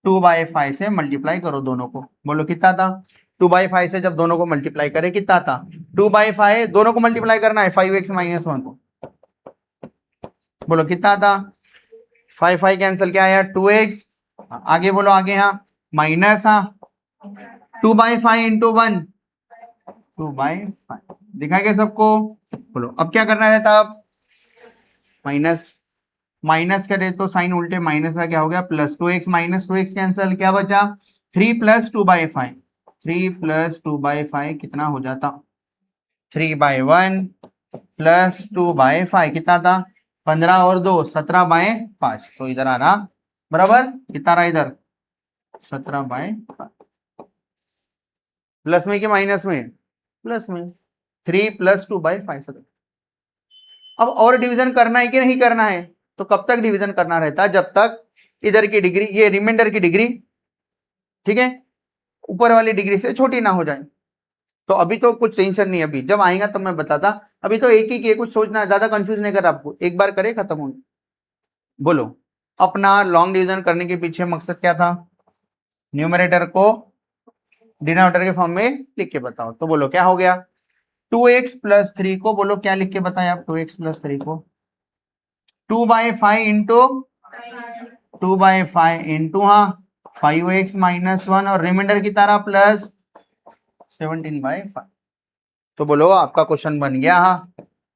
2/5 से मल्टीप्लाई करो दोनों को, बोलो कितना था 2/5 से जब दोनों को मल्टीप्लाई करें कितना था 2/5, दोनों को मल्टीप्लाई करना है 5x - 1 को, बोलो कितना था 5 5 कैंसिल, क्या आया 2x, आगे बोलो आगे, हाँ माइनस, हाँ 2/5 इंटू 1, 2/5 दिखा क्या सबको। बोलो अब क्या करना रहता, अब माइनस, माइनस करे तो साइन उल्टे माइनस का क्या हो गया प्लस, 2x - 2x कैंसिल, क्या बचा 3 + 2/5, 3 + 2/5 कितना हो जाता 3/1 प्लस 2/5 कितना था 15 और 2 17/5, तो इधर आ रहा बराबर, कितना रहा इधर 17/5, प्लस में कि माइनस में, प्लस में, 3 + 2/5। अब और डिवीजन करना है कि नहीं करना है, तो कब तक डिवीजन करना रहता है, जब तक इधर की डिग्री, ये रिमाइंडर की डिग्री, ठीक है, ऊपर वाली डिग्री से छोटी ना हो जाए। तो अभी तो कुछ टेंशन नहीं, अभी जब आएगा तब मैं बताता, अभी तो एक ही की कुछ सोचना, ज्यादा कंफ्यूज नहीं कर आपको, एक बार करे खत्म हो। बोलो अपना लॉन्ग डिवीजन करने के पीछे मकसद क्या था, न्यूमरेटर को डिनोमिनेटर के फॉर्म में लिख के बताओ, तो बोलो क्या हो गया 2x + 3 को, बोलो क्या लिख के बताया आप 2x + 3 को 2/5 इंटू 2/5 इंटू, हाँ 5x - 1 और रिमाइंडर की तरह प्लस 17/5। तो बोलो आपका क्वेश्चन बन गया, हाँ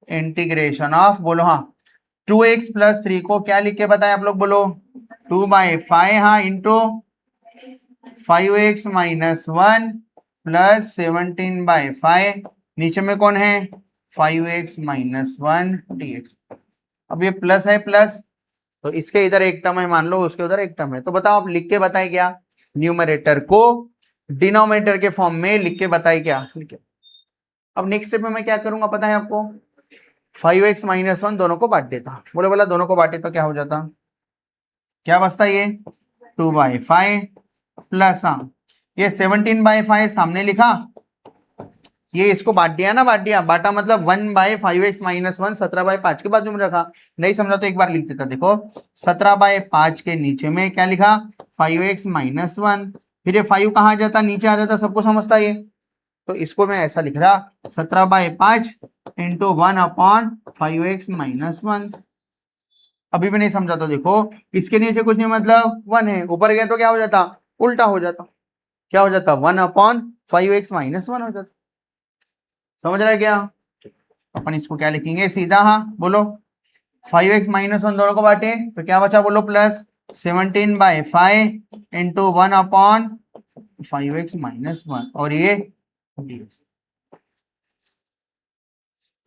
इंटीग्रेशन ऑफ, बोलो हाँ 2x + 3 को क्या लिख के बताया आप लोग, बोलो 2/5, हाँ इंटू 5x - 1 प्लस 17/5, नीचे में कौन है 5x - 1 dx। अब ये प्लस है प्लस, तो इसके इधर एक टर्म है मान लो, उसके उधर एक टर्म है, तो बताओ आप लिख के बताए क्या, न्यूमरेटर को डिनोमिनेटर के फॉर्म में लिख के बताए क्या। अब नेक्स्ट स्टेप में मैं क्या करूंगा पता है आपको, 5x - 1 दोनों को बांट देता, बोले बोला दोनों को बांटे तो क्या हो जाता, क्या बचता ये 2/5 प्लस, हाँ ये 17/5 सामने लिखा, ये इसको बांट दिया ना, बांट दिया, बांटा मतलब 1/5x - 1 17/5 के बाजू में रखा, नहीं समझा तो एक बार लिख देता, देखो 17/5 के नीचे में क्या लिखा 5x - 1, फिर ये 5 कहाँ आ जाता, नीचे आ जाता, सबको समझता ये, तो इसको मैं ऐसा लिख रहा 17/5 इंटू 1/5x - 1। अभी भी नहीं समझा तो देखो इसके नीचे कुछ नहीं मतलब 1 है, ऊपर गया तो क्या हो जाता उल्टा हो जाता, क्या हो जाता 1/5x - 1 हो जाता। समझ रहा है क्या, अपन इसको क्या लिखेंगे सीधा, हाँ बोलो 5x - 1 दोनों को बांटे तो क्या बचा बोलो प्लस 17/5 इंटू 1/5x - 1 और ये dx।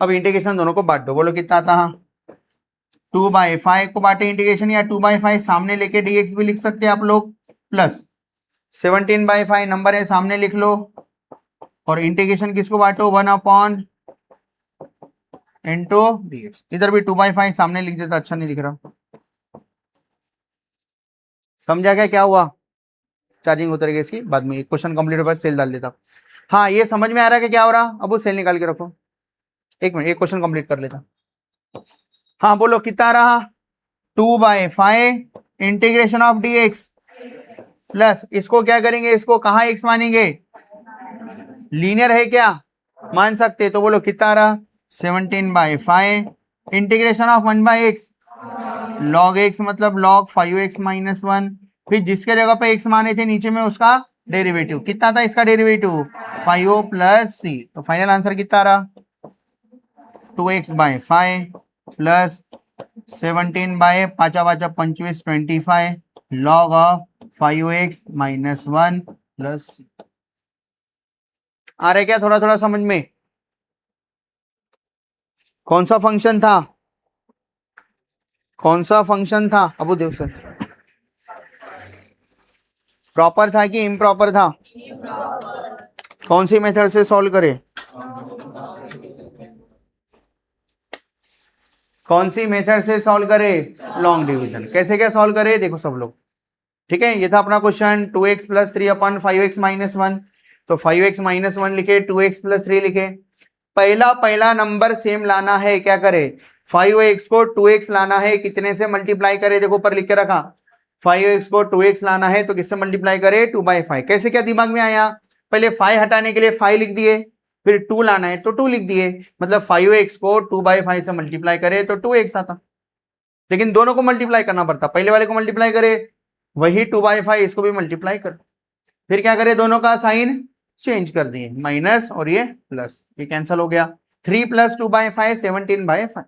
अब इंटीग्रेशन दोनों को बांट दो, बोलो कितना आता, हाँ 2/5 को बांटे इंटीग्रेशन, या 2/5 सामने लेके dx भी लिख सकते हैं आप लोग, प्लस 17/5 नंबर है सामने लिख लो, और इंटीग्रेशन किसको बांटो 1 इंटू dx, इधर भी 2/5 सामने लिख देता, अच्छा नहीं दिख रहा, समझा क्या हुआ, चार्जिंग उतर गई इसकी, बाद में क्वेश्चन कंप्लीट होगा सेल डाल देता। हाँ ये समझ में आ रहा है कि क्या हो रहा, अब वो सेल निकाल के रखो, एक मिनट एक क्वेश्चन कंप्लीट कर लेता। हाँ बोलो कितना रहा 2/5 इंटीग्रेशन ऑफ dx प्लस, इसको क्या करेंगे, इसको कहाँ x मानेंगे, लीनियर है क्या मान सकते, तो बोलो कितना रहा 17/5 integration of 1/x log x मतलब log 5x - 1, फिर जिसके जगह पे x माने थे नीचे में उसका डेरिवेटिव, कितना था इसका डेरिवेटिव 5o प्लस c, तो फाइनल आंसर कितना रहा 2x/5 plus 17/5 25 25 log of 5x - 1 plus c। आ रहा है क्या थोड़ा थोड़ा समझ में, कौन सा फंक्शन था, कौन सा फंक्शन था अबू देव सर, प्रॉपर था कि इम्प्रॉपर था? कौन सी मेथड से सॉल्व करे? कौन सी मेथड से सॉल्व करे? Long division. कैसे क्या सॉल्व करे देखो सब लोग, ठीक है। ये था अपना क्वेश्चन 2x प्लस 3 अपन 5x माइनस 1, तो 5x माइनस 1 लिखे, 2x प्लस 3 लिखे। पहला नंबर सेम लाना है, क्या करे? 5x को 2x लाना है, कितने से मल्टीप्लाई करे? देखो ऊपर लिख के रखा, 5x को 2x लाना है तो किससे मल्टीप्लाई करे? 2/5। कैसे क्या दिमाग में आया? पहले 5 हटाने के लिए 5 लिख दिए, फिर 2 लाना है तो 2 लिख दिए, मतलब 5x को 2/5 से मल्टीप्लाई करे तो 2x आता। लेकिन दोनों को मल्टीप्लाई करना पड़ता, पहले वाले को मल्टीप्लाई करे, वही 2/5 इसको भी मल्टीप्लाई कर, फिर क्या करे? दोनों का साइन चेंज कर दिए, माइनस और ये प्लस, ये कैंसिल हो गया। 3 प्लस 2/5 17/5।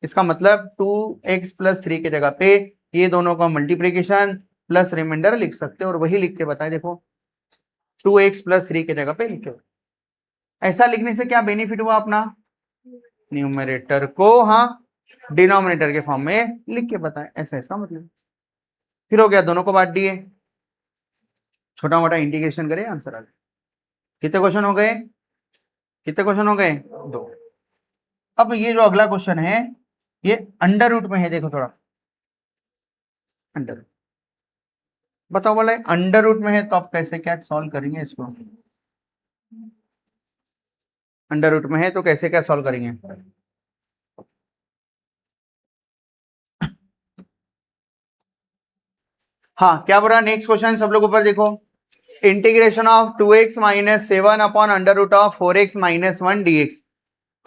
इसका मतलब 2x प्लस 3 की जगह पे ये दोनों का मल्टीप्लीकेशन प्लस रिमाइंडर लिख सकते हो, और वही लिख के बताए देखो, 2x प्लस 3 की जगह पे लिखे। ऐसा लिखने से क्या बेनिफिट हुआ अपना? न्यूमरेटर को हाँ डिनोमिनेटर के फॉर्म में लिख के बताए, ऐसा इसका मतलब। फिर हो गया, दोनों को बांट दिए, छोटा मोटा इंटीग्रेशन करे, आंसर आ गया। कितने क्वेश्चन हो गए? कितने क्वेश्चन हो गए? 2। अब ये जो अगला क्वेश्चन है ये अंडर रूट में है, देखो थोड़ा अंडर रूट बताओ, बोला अंडर रूट में है तो आप कैसे क्या सॉल्व करेंगे इसको? अंडर रूट में है तो कैसे क्या सॉल्व करेंगे? हाँ क्या बोल रहा? नेक्स्ट क्वेश्चन सब लोग ऊपर देखो, integration of 2x minus 7 upon under root of 4x minus 1 dx।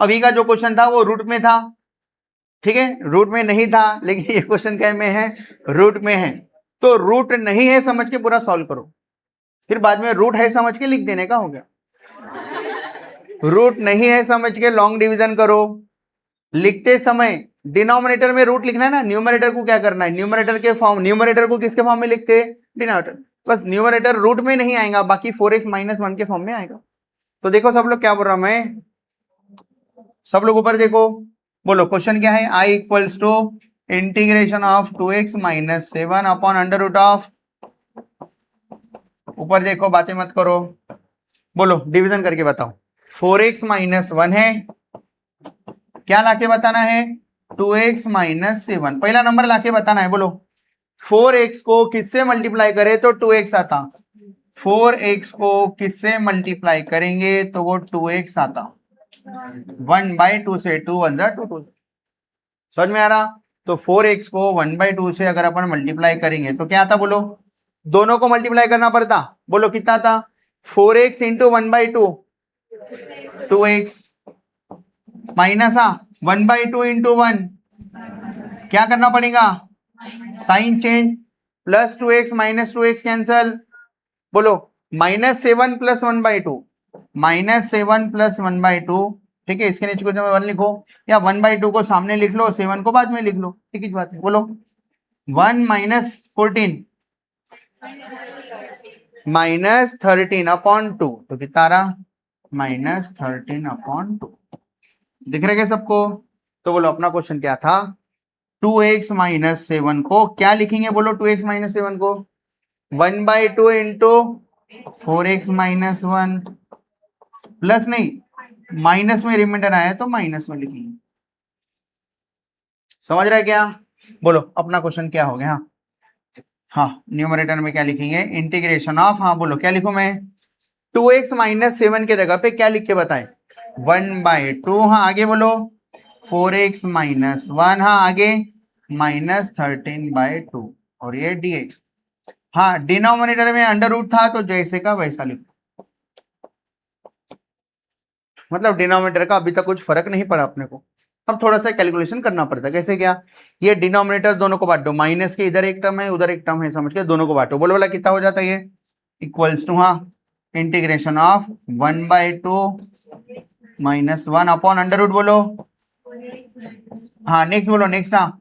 अभी का जो क्वेश्चन था वो रूट में था, ठीक है, रूट में नहीं था, लेकिन ये क्वेश्चन क्या में है? रूट में है। तो रूट नहीं है समझ के पूरा सॉल्व करो, फिर बाद में रूट है समझ के लिख देने का हो गया। रूट नहीं है समझ के लॉन्ग डिवीजन करो, लिखते समय डिनोमिनेटर में रूट लिखना है ना, न्यूमरेटर को क्या करना है? न्यूमरेटर के फॉर्म, न्यूमरेटर को किसके फॉर्म में लिखते हैं? डिनोमिनेटर। बस न्यूमरेटर रूट में नहीं आएगा, बाकी 4x माइनस 1 के फॉर्म में आएगा। तो देखो सब लोग क्या बोल रहा हूं मैं, सब लोग ऊपर देखो, बोलो क्वेश्चन क्या है? I equals to integration of 2x minus 7 upon under root of, ऊपर देखो बातें मत करो, बोलो डिवीजन करके बताओ। 4x माइनस 1 है, क्या लाके बताना है? 2x माइनस 7, पहला नंबर लाके बताना है। बोलो 4x को किससे मल्टीप्लाई करे तो 2x आता? 4x को किससे मल्टीप्लाई करेंगे तो वो 2x आता? 1/2 से, 2 1 जा 2 2। समझ में आ रहा? तो 4x को 1/2 से अगर अपन मल्टीप्लाई करेंगे तो क्या आता? बोलो, दोनों को मल्टीप्लाई करना पड़ता, बोलो कितना आता? 4x into 1/2 2x, minus 1/2 into 1, क्या करना पड़ेगा? Sign change, plus 2x minus 2x cancel, बोलो -7 प्लस 1/2, -7 प्लस 1/2, ठीक है। इसके नीचे कुछ 1 लिखो, या 1/2 को सामने लिख लो, 7 को बाद में लिख लो, ठीक ही बात है। बोलो 1 माइनस 14 माइनस 13 अपॉन 2, तो कितना रहा? -13/2। दिख रहा है क्या सबको? तो बोलो अपना क्वेश्चन क्या था? 2x माइनस 7 को क्या लिखेंगे? बोलो 2x माइनस 7 को 1/2 इंटू 4x माइनस 1, प्लस नहीं माइनस में रिमाइंडर आया तो माइनस में लिखेंगे। समझ रहा है क्या? बोलो अपना क्वेश्चन क्या हो गया? हाँ न्यूमरेटर में क्या लिखेंगे? इंटीग्रेशन ऑफ, हाँ बोलो क्या लिखूं मैं? 2x माइनस 7 के जगह पे क्या लिख के बताएं? 1/2, हाँ आगे बोलो 4x माइनस 1, हाँ आगे -13/2, और ये dx। हाँ डिनोमिनेटर में अंडर रूट था तो जैसे का वैसा लिखो, मतलब डिनोमिनेटर का अभी तक कुछ फर्क नहीं पड़ा अपने को, अब थोड़ा सा कैलकुलेशन करना पड़ता है। कैसे क्या? ये डिनोमिनेटर दोनों को बांटो, माइनस के इधर एक टर्म है उधर एक टर्म है, समझ के दोनों को बांटो। बोलो बोला कितना हो जाता है ये? इक्वल्स टू, हाँ integration of 1/2 minus 1 upon under root, बोलो हाँ नेक्स्ट बोलो नेक्स्ट, हाँ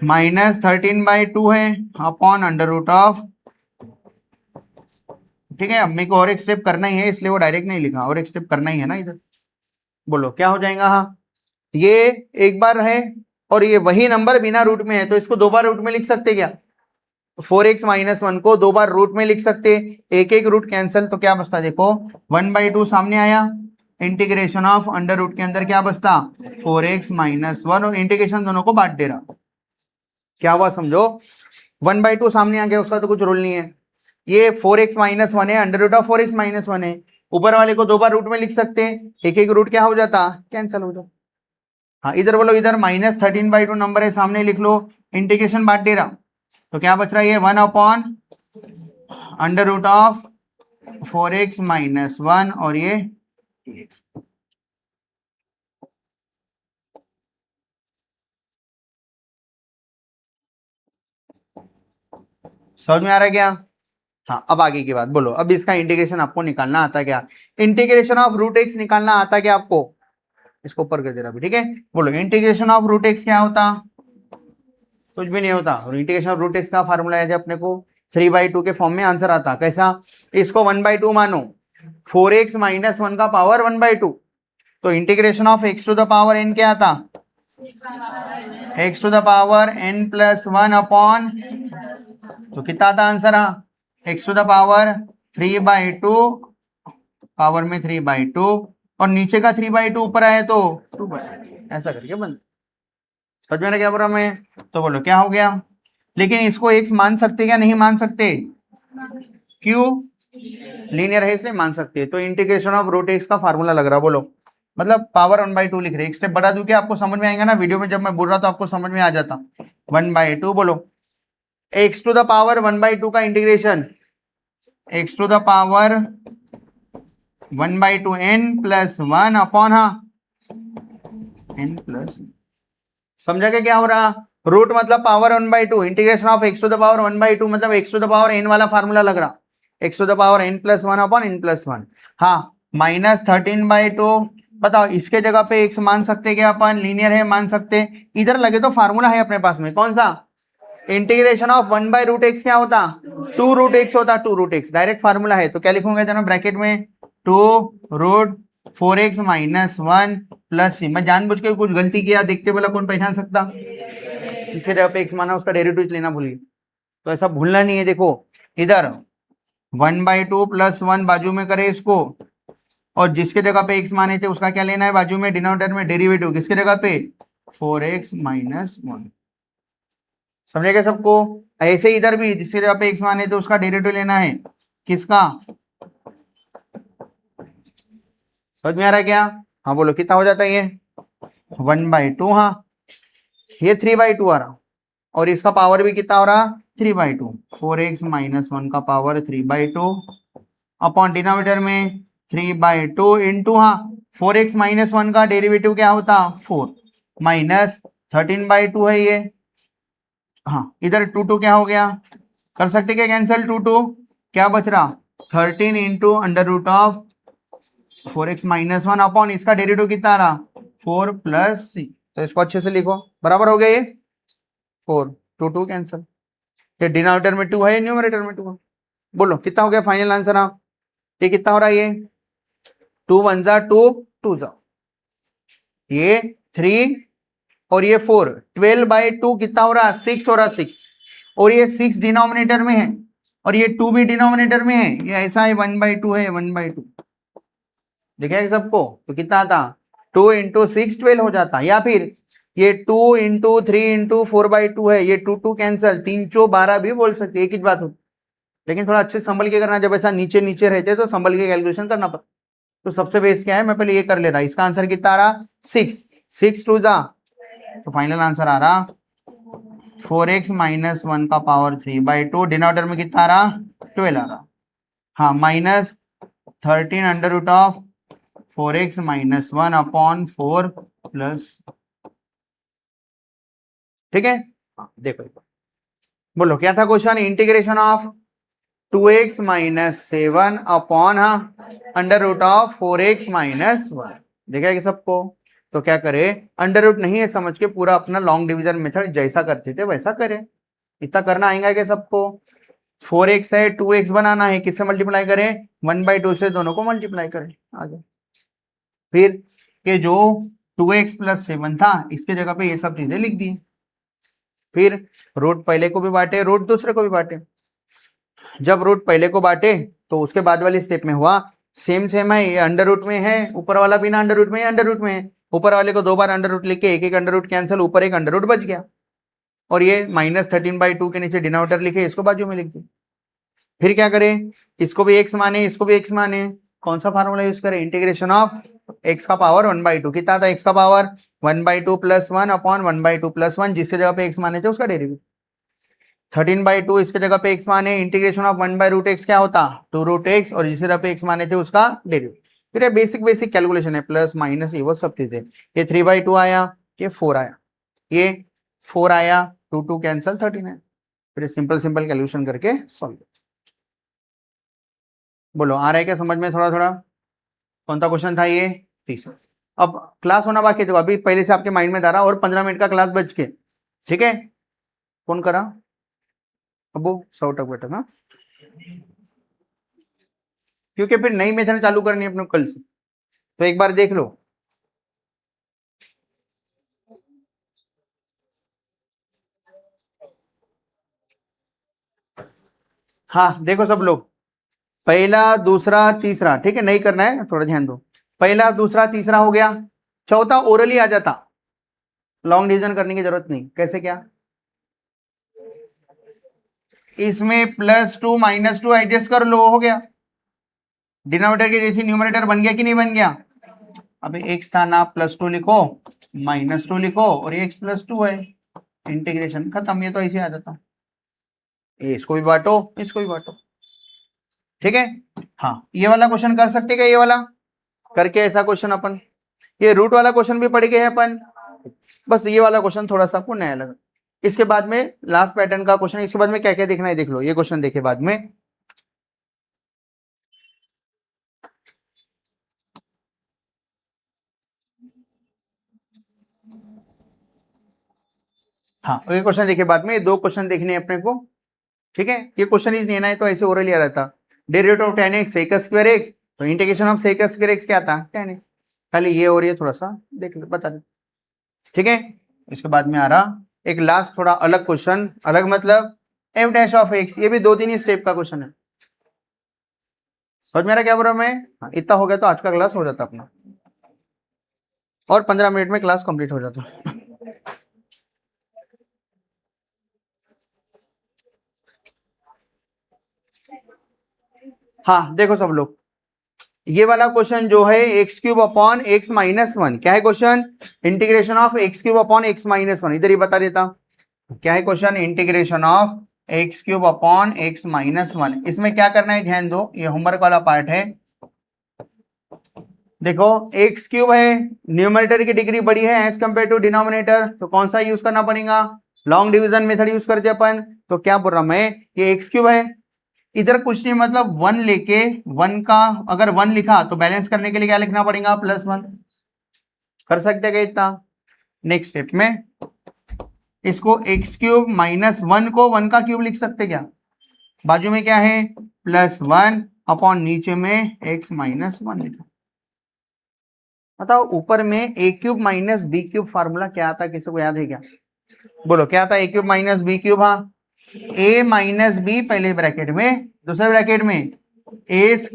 -13/2 है अपॉन अंडर रूट ऑफ, ठीक है। अब मेरे को और एक स्टेप करना ही है इसलिए वो डायरेक्ट नहीं लिखा, और एक स्टेप करना ही है ना इधर। बोलो क्या हो जाएगा? हाँ ये एक बार है और ये वही नंबर बिना रूट में है, तो इसको 2 बार रूट में लिख सकते क्या? 4x-1 को 2 बार रूट में लिख सकते, एक एक रूट कैंसिल, तो क्या बचता देखो 1/2 सामने आया, इंटीग्रेशन ऑफ अंडर रूट के अंदर क्या बचता 4x-1 और इंटीग्रेशन दोनों को बांट दे रहा, क्या हुआ समझो 1/2 सामने आ गया, उसका तो कुछ रोल नहीं है, ये 4x-1 है, अंडर रूट ऑफ 4x-1 है, ऊपर वाले को 2 बार रूट में लिख सकते, एक एक रूट क्या हो जाता कैंसिल हो जाता। हाँ इधर बोलो, इधर -13/2 नंबर है सामने लिख लो, इंटीग्रेशन बांट दे रहा, तो क्या बच रहा है ये 1/√ ऑफ 4x-1 और ये समझ में आ रहा है क्या। हाँ अब आगे की बात बोलो, अब इसका इंटीग्रेशन आपको निकालना आता क्या, इंटीग्रेशन ऑफ √x निकालना आता क्या आपको, इसको ऊपर कर दे रहा, ठीक है बोलो इंटीग्रेशन ऑफ √x क्या होता, कुछ भी नहीं होता, और इंटीग्रेशन ऑफ √x का फार्मूला है अपने को 3/2 के फॉर्म में आंसर आता, कैसा, इसको 1/2 मानो, 4x-1 का पावर 1/2, तो integration of x to the power n क्या आता, x to the power n+1 upon, तो कितना आता answer, x to the power 3/2 power में 3/2 और नीचे का 3/2 ऊपर आए तो 2/2, ऐसा करके बंद, समझ में क्या बोला मैं, तो बोलो क्या हो गया, लेकिन इसको x मान सकते क्या नहीं मान सकते, क्यों, लीनियर है इसलिए मान सकते हैं, तो इंटीग्रेशन ऑफ √x का फार्मूला लग रहा, बोलो मतलब पावर 1/2 लिख रहे, एक स्टेप बढ़ा दूं क्या, आपको समझ में आएगा ना, वीडियो में जब मैं बोल रहा था आपको समझ में आ जाता, 1/2 बोलो, x टू द पावर 1/2 का integration, x to the power 1/2 n+1 upon n+, समझा क्या हो रहा, रूट मतलब power 1/2, integration of x to the power 1/2 मतलब x to the power n वाला फार्मूला लग रहा, x to the power n+1 upon n+1, हाँ -13/2, बताओ इसके जगह पे x मान सकते क्या अपन, लीनियर है मान सकते, इधर लगे तो फार्मूला है अपने पास में, कौन सा, इंटीग्रेशन ऑफ 1/√x क्या होता 2√x होता, 2√x डायरेक्ट फार्मूला है, तो क्या लिखूंगा जनाब ब्रैकेट में 2√4x-1 प्लस c, मैं जानबूझ के कुछ गलती किया, देखते बोला कौन पहचान सकता, जिसके जगह पे x माना उसका डेरिवेटिव लेना भूलिए, तो ऐसा भूलना नहीं है, देखो इधर 1/2 + 1 बाजू में करे इसको, और जिसके जगह पे x माने थे उसका क्या लेना है बाजू में, डिनोमिनेटर में डेरिवेटिव, किसके जगह पे 4x-1, समझेगा सबको, ऐसे इधर भी जिसके जगह पे x माने थे उसका डेरिवेटिव लेना है, किसका, समझ में आ रहा है क्या, हाँ बोलो कितना हो जाता है ये 1/2, हाँ ये 3/2 आ रहा, और इसका पावर भी कितना हो रहा 3/2, 4x-1 का पावर 3/2 अपॉन डिनोमिनेटर में 3/2 इंटू, हाँ 4x-1 का डेरिवेटिव क्या होता 4 -13/2 है ये, हाँ इधर 2 क्या हो गया, कर सकते क्या कैंसिल, 2 क्या बच रहा 13 into under root of 4x-1 upon इसका डेरिवेटिव कितना आ रहा 4 + c, तो इसको अच्छे से लिखो, बराबर हो गया ये 4, 2 कैंसिल, ये डिनोमिनेटर में 2 है, न्यूमरेटर में 2 है, बोलो कितना हो गया फाइनल आंसर, हाँ ये कितना हो रहा है, ये 2 × 1 = 2, 2 × ये 3 और ये 4, 12/2 कितना हो रहा 6 हो रहा 6, और ये 6 डिनोमिनेटर में है और ये 2 भी डिनोमिनेटर में है, ये ऐसा है 1/2 है 1/2, दिखेगा सबको, तो कितना आता 2 × 6 12 हो जाता, या फिर ये 2 × 3 × 4/2 है, ये 2 कैंसिल, 3 × 12 भी बोल सकते, एक ही बात हो, लेकिन थोड़ा अच्छे संभल के करना, जब ऐसा नीचे नीचे रहते तो संभल के कैलकुलेशन करना पड़ता, तो सबसे बेस्ट क्या है, मैं पहले ये कर ले रहा, इसका आंसर कितना आ रहा 6, 6 2 जा, तो फाइनल आंसर आ रहा 4x-1 का पावर 3/2, डिनोमिनेटर में कितना आ रहा 12 आ रहा, हाँ -13 under root of 4x-1 upon 4 plus, ठीक है, देखो बोलो क्या था question, integration of 2x-7 upon under root of 4x-1, देखा कि सबको, तो क्या करे, अंडर रूट नहीं है समझ के पूरा अपना लॉन्ग डिवीजन मेथड जैसा करते थे वैसा करें, इतना करना आएगा क्या सबको, 4x है 2x बनाना है, किससे मल्टीप्लाई करें 1/2 से, दोनों को मल्टीप्लाई करें आगे, फिर ये जो 2x + 7 था इसके जगह पे ये सब चीजें लिख दी, फिर रूट पहले को भी बांटे, रूट दूसरे को भी बांटे। जब रूट पहले को बांटे तो उसके बाद वाली स्टेप में हुआ सेम सेम है, ये अंडर रूट में है, ऊपर वाला बिना अंडर रूट में, ये अंडर रूट में है। ऊपर वाले को 2 बार अंडर रूट लिख के एक एक अंडर रूट कैंसिल, ऊपर एक अंडर रूट बच गया। और ये -13/2 के नीचे डिनोमिनेटर लिखे, इसको बाजू में लिख दिया। फिर क्या करें, इसको भी x माने, इसको भी x माने, कौन सा फार्मूला यूज करें, इंटीग्रेशन ऑफ x का पावर 1/2। कितना था x का पावर 1/2 + 1 अपॉन 1/2 + 1, जिसके जगह पे x माने थे उसका डेरिवेटिव। 13/2 इसके जगह पे x माने, इंटीग्रेशन ऑफ 1/√x क्या होता 2√x, और जिसके जगह पे x माने थे उसका डेरिवेटिव। फिर ये बेसिक कैलकुलेशन है, प्लस माइनस ये वो सब चीजें। ये 3/2 आया, ये 4 आया, ये 4 आया, 2 कैंसिल 13 है। फिर सिंपल कैलकुलेशन करके सॉल्व। बोलो आ रहा है क्या समझ में थोड़ा थोड़ा? कौन सा क्वेश्चन था ये? तीसरा। अब क्लास होना बाकी है, देखो अभी पहले से आपके माइंड में धारा, और 15 मिनट का क्लास बच के, ठीक है। कौन करा? अब वो 100 तक बैठा ना, क्योंकि फिर नई मेथड चालू करनी है अपने कल से, तो एक बार देख लो। हाँ देखो सब लोग, पहला दूसरा तीसरा, ठीक है, नहीं करना है, थोड़ा ध्यान दो। पहला दूसरा तीसरा हो गया, चौथा ओरली आ जाता, लॉन्ग डिवीजन करने की जरूरत नहीं। कैसे क्या? इसमें +2 -2 एडजस्ट कर लो, हो गया। डिनोमिनेटर के जैसे न्यूमरेटर बन गया कि नहीं बन गया? अब x था ना, +2 लिखो, -2 लिखो, और ये x +2 है, इंटीग्रेशन खत्म। ये तो ऐसे आ जाता, इसको भी बांटो, इसको भी बांटो, ठीक है। हाँ ये वाला क्वेश्चन कर सकते क्या? ये वाला करके ऐसा क्वेश्चन अपन, ये रूट वाला क्वेश्चन भी पढ़ गए हैं अपन, बस ये वाला क्वेश्चन थोड़ा सा आपको नया लगा। इसके बाद में लास्ट पैटर्न का क्वेश्चन, इसके बाद में क्या क्या देखना है देख लो, ये क्वेश्चन देखे बाद में। हाँ ये क्वेश्चन देखे बाद में, 2 क्वेश्चन देखने हैं अपने को, ठीक है। ये क्वेश्चन ही नहीं है तो ऐसे ओरल आ रहा था, derivative of tan x sec²x, तो इंटीग्रेशन ऑफ sec² क्या था 10x। खाली ये और ये थोड़ा सा देख लो, बता दो, ठीक है। इसके बाद में आ रहा एक लास्ट थोड़ा अलग क्वेश्चन, अलग मतलब f'(x), ये भी 2-3 ही स्टेप का क्वेश्चन है। समझ मेरा क्या बोल रहा मैं? हाँ, इतना हो गया तो आज का क्लास हो जाता अपना, और 15 मिनट में क्लास कंप्लीट हो जाता। हाँ देखो सब लोग, ये वाला क्वेश्चन जो है x³ अपॉन x - 1, क्या है question? Integration of x³ upon x - 1, इधर ही बता देता क्या है question, integration of x³ upon x - 1। इसमें क्या करना है ध्यान दो, ये होमवर्क वाला पार्ट है। देखो x³ है, न्यूमरेटर की डिग्री बड़ी है एज कंपेयर टू डिनोमिनेटर, तो कौन सा यूज करना पड़ेगा? लॉन्ग डिवीजन मेथड यूज करते अपन। तो क्या बोल रहा मैं, ये x³ है, इधर कुछ नहीं मतलब 1 लेके 1 का अगर 1 लिखा तो बैलेंस करने के लिए क्या लिखना पड़ेगा? +1। कर सकते क्या इतना? नेक्स्ट स्टेप में इसको x³ -1 को 1 का क्यूब लिख सकते क्या? बाजू में क्या है? +1 अपॉन नीचे में x - 1 लिखा। बताओ ऊपर में a³ - b³ फार्मूला क्या आता, किसी को याद है क्या? बोलो क्या आता, a³ - b³? हाँ, a - b पहले ब्रैकेट में, दूसरे ब्रैकेट में a² +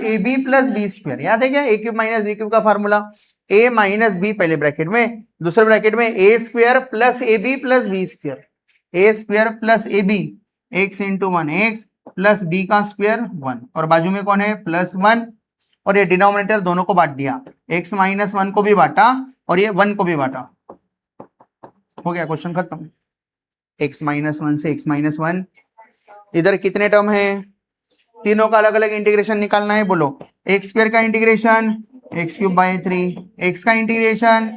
ab + b², याद है क्या a³ - b³ का फार्मूला? a - b पहले ब्रैकेट में, दूसरे ब्रैकेट में a² + ab + b², a² + ab x × 1 x + b का स्क्वायर 1, और बाजू में कौन है? +1, और ये डिनोमिनेटर दोनों को बांट दिया, x - 1 को भी बांटा और ये 1 को भी बांटा, हो गया क्वेश्चन खत्म। x - 1 से x - 1, इधर कितने टर्म है? तीनों का अलग अलग इंटीग्रेशन निकालना है। बोलो x² का इंटीग्रेशन x³/3, x का इंटीग्रेशन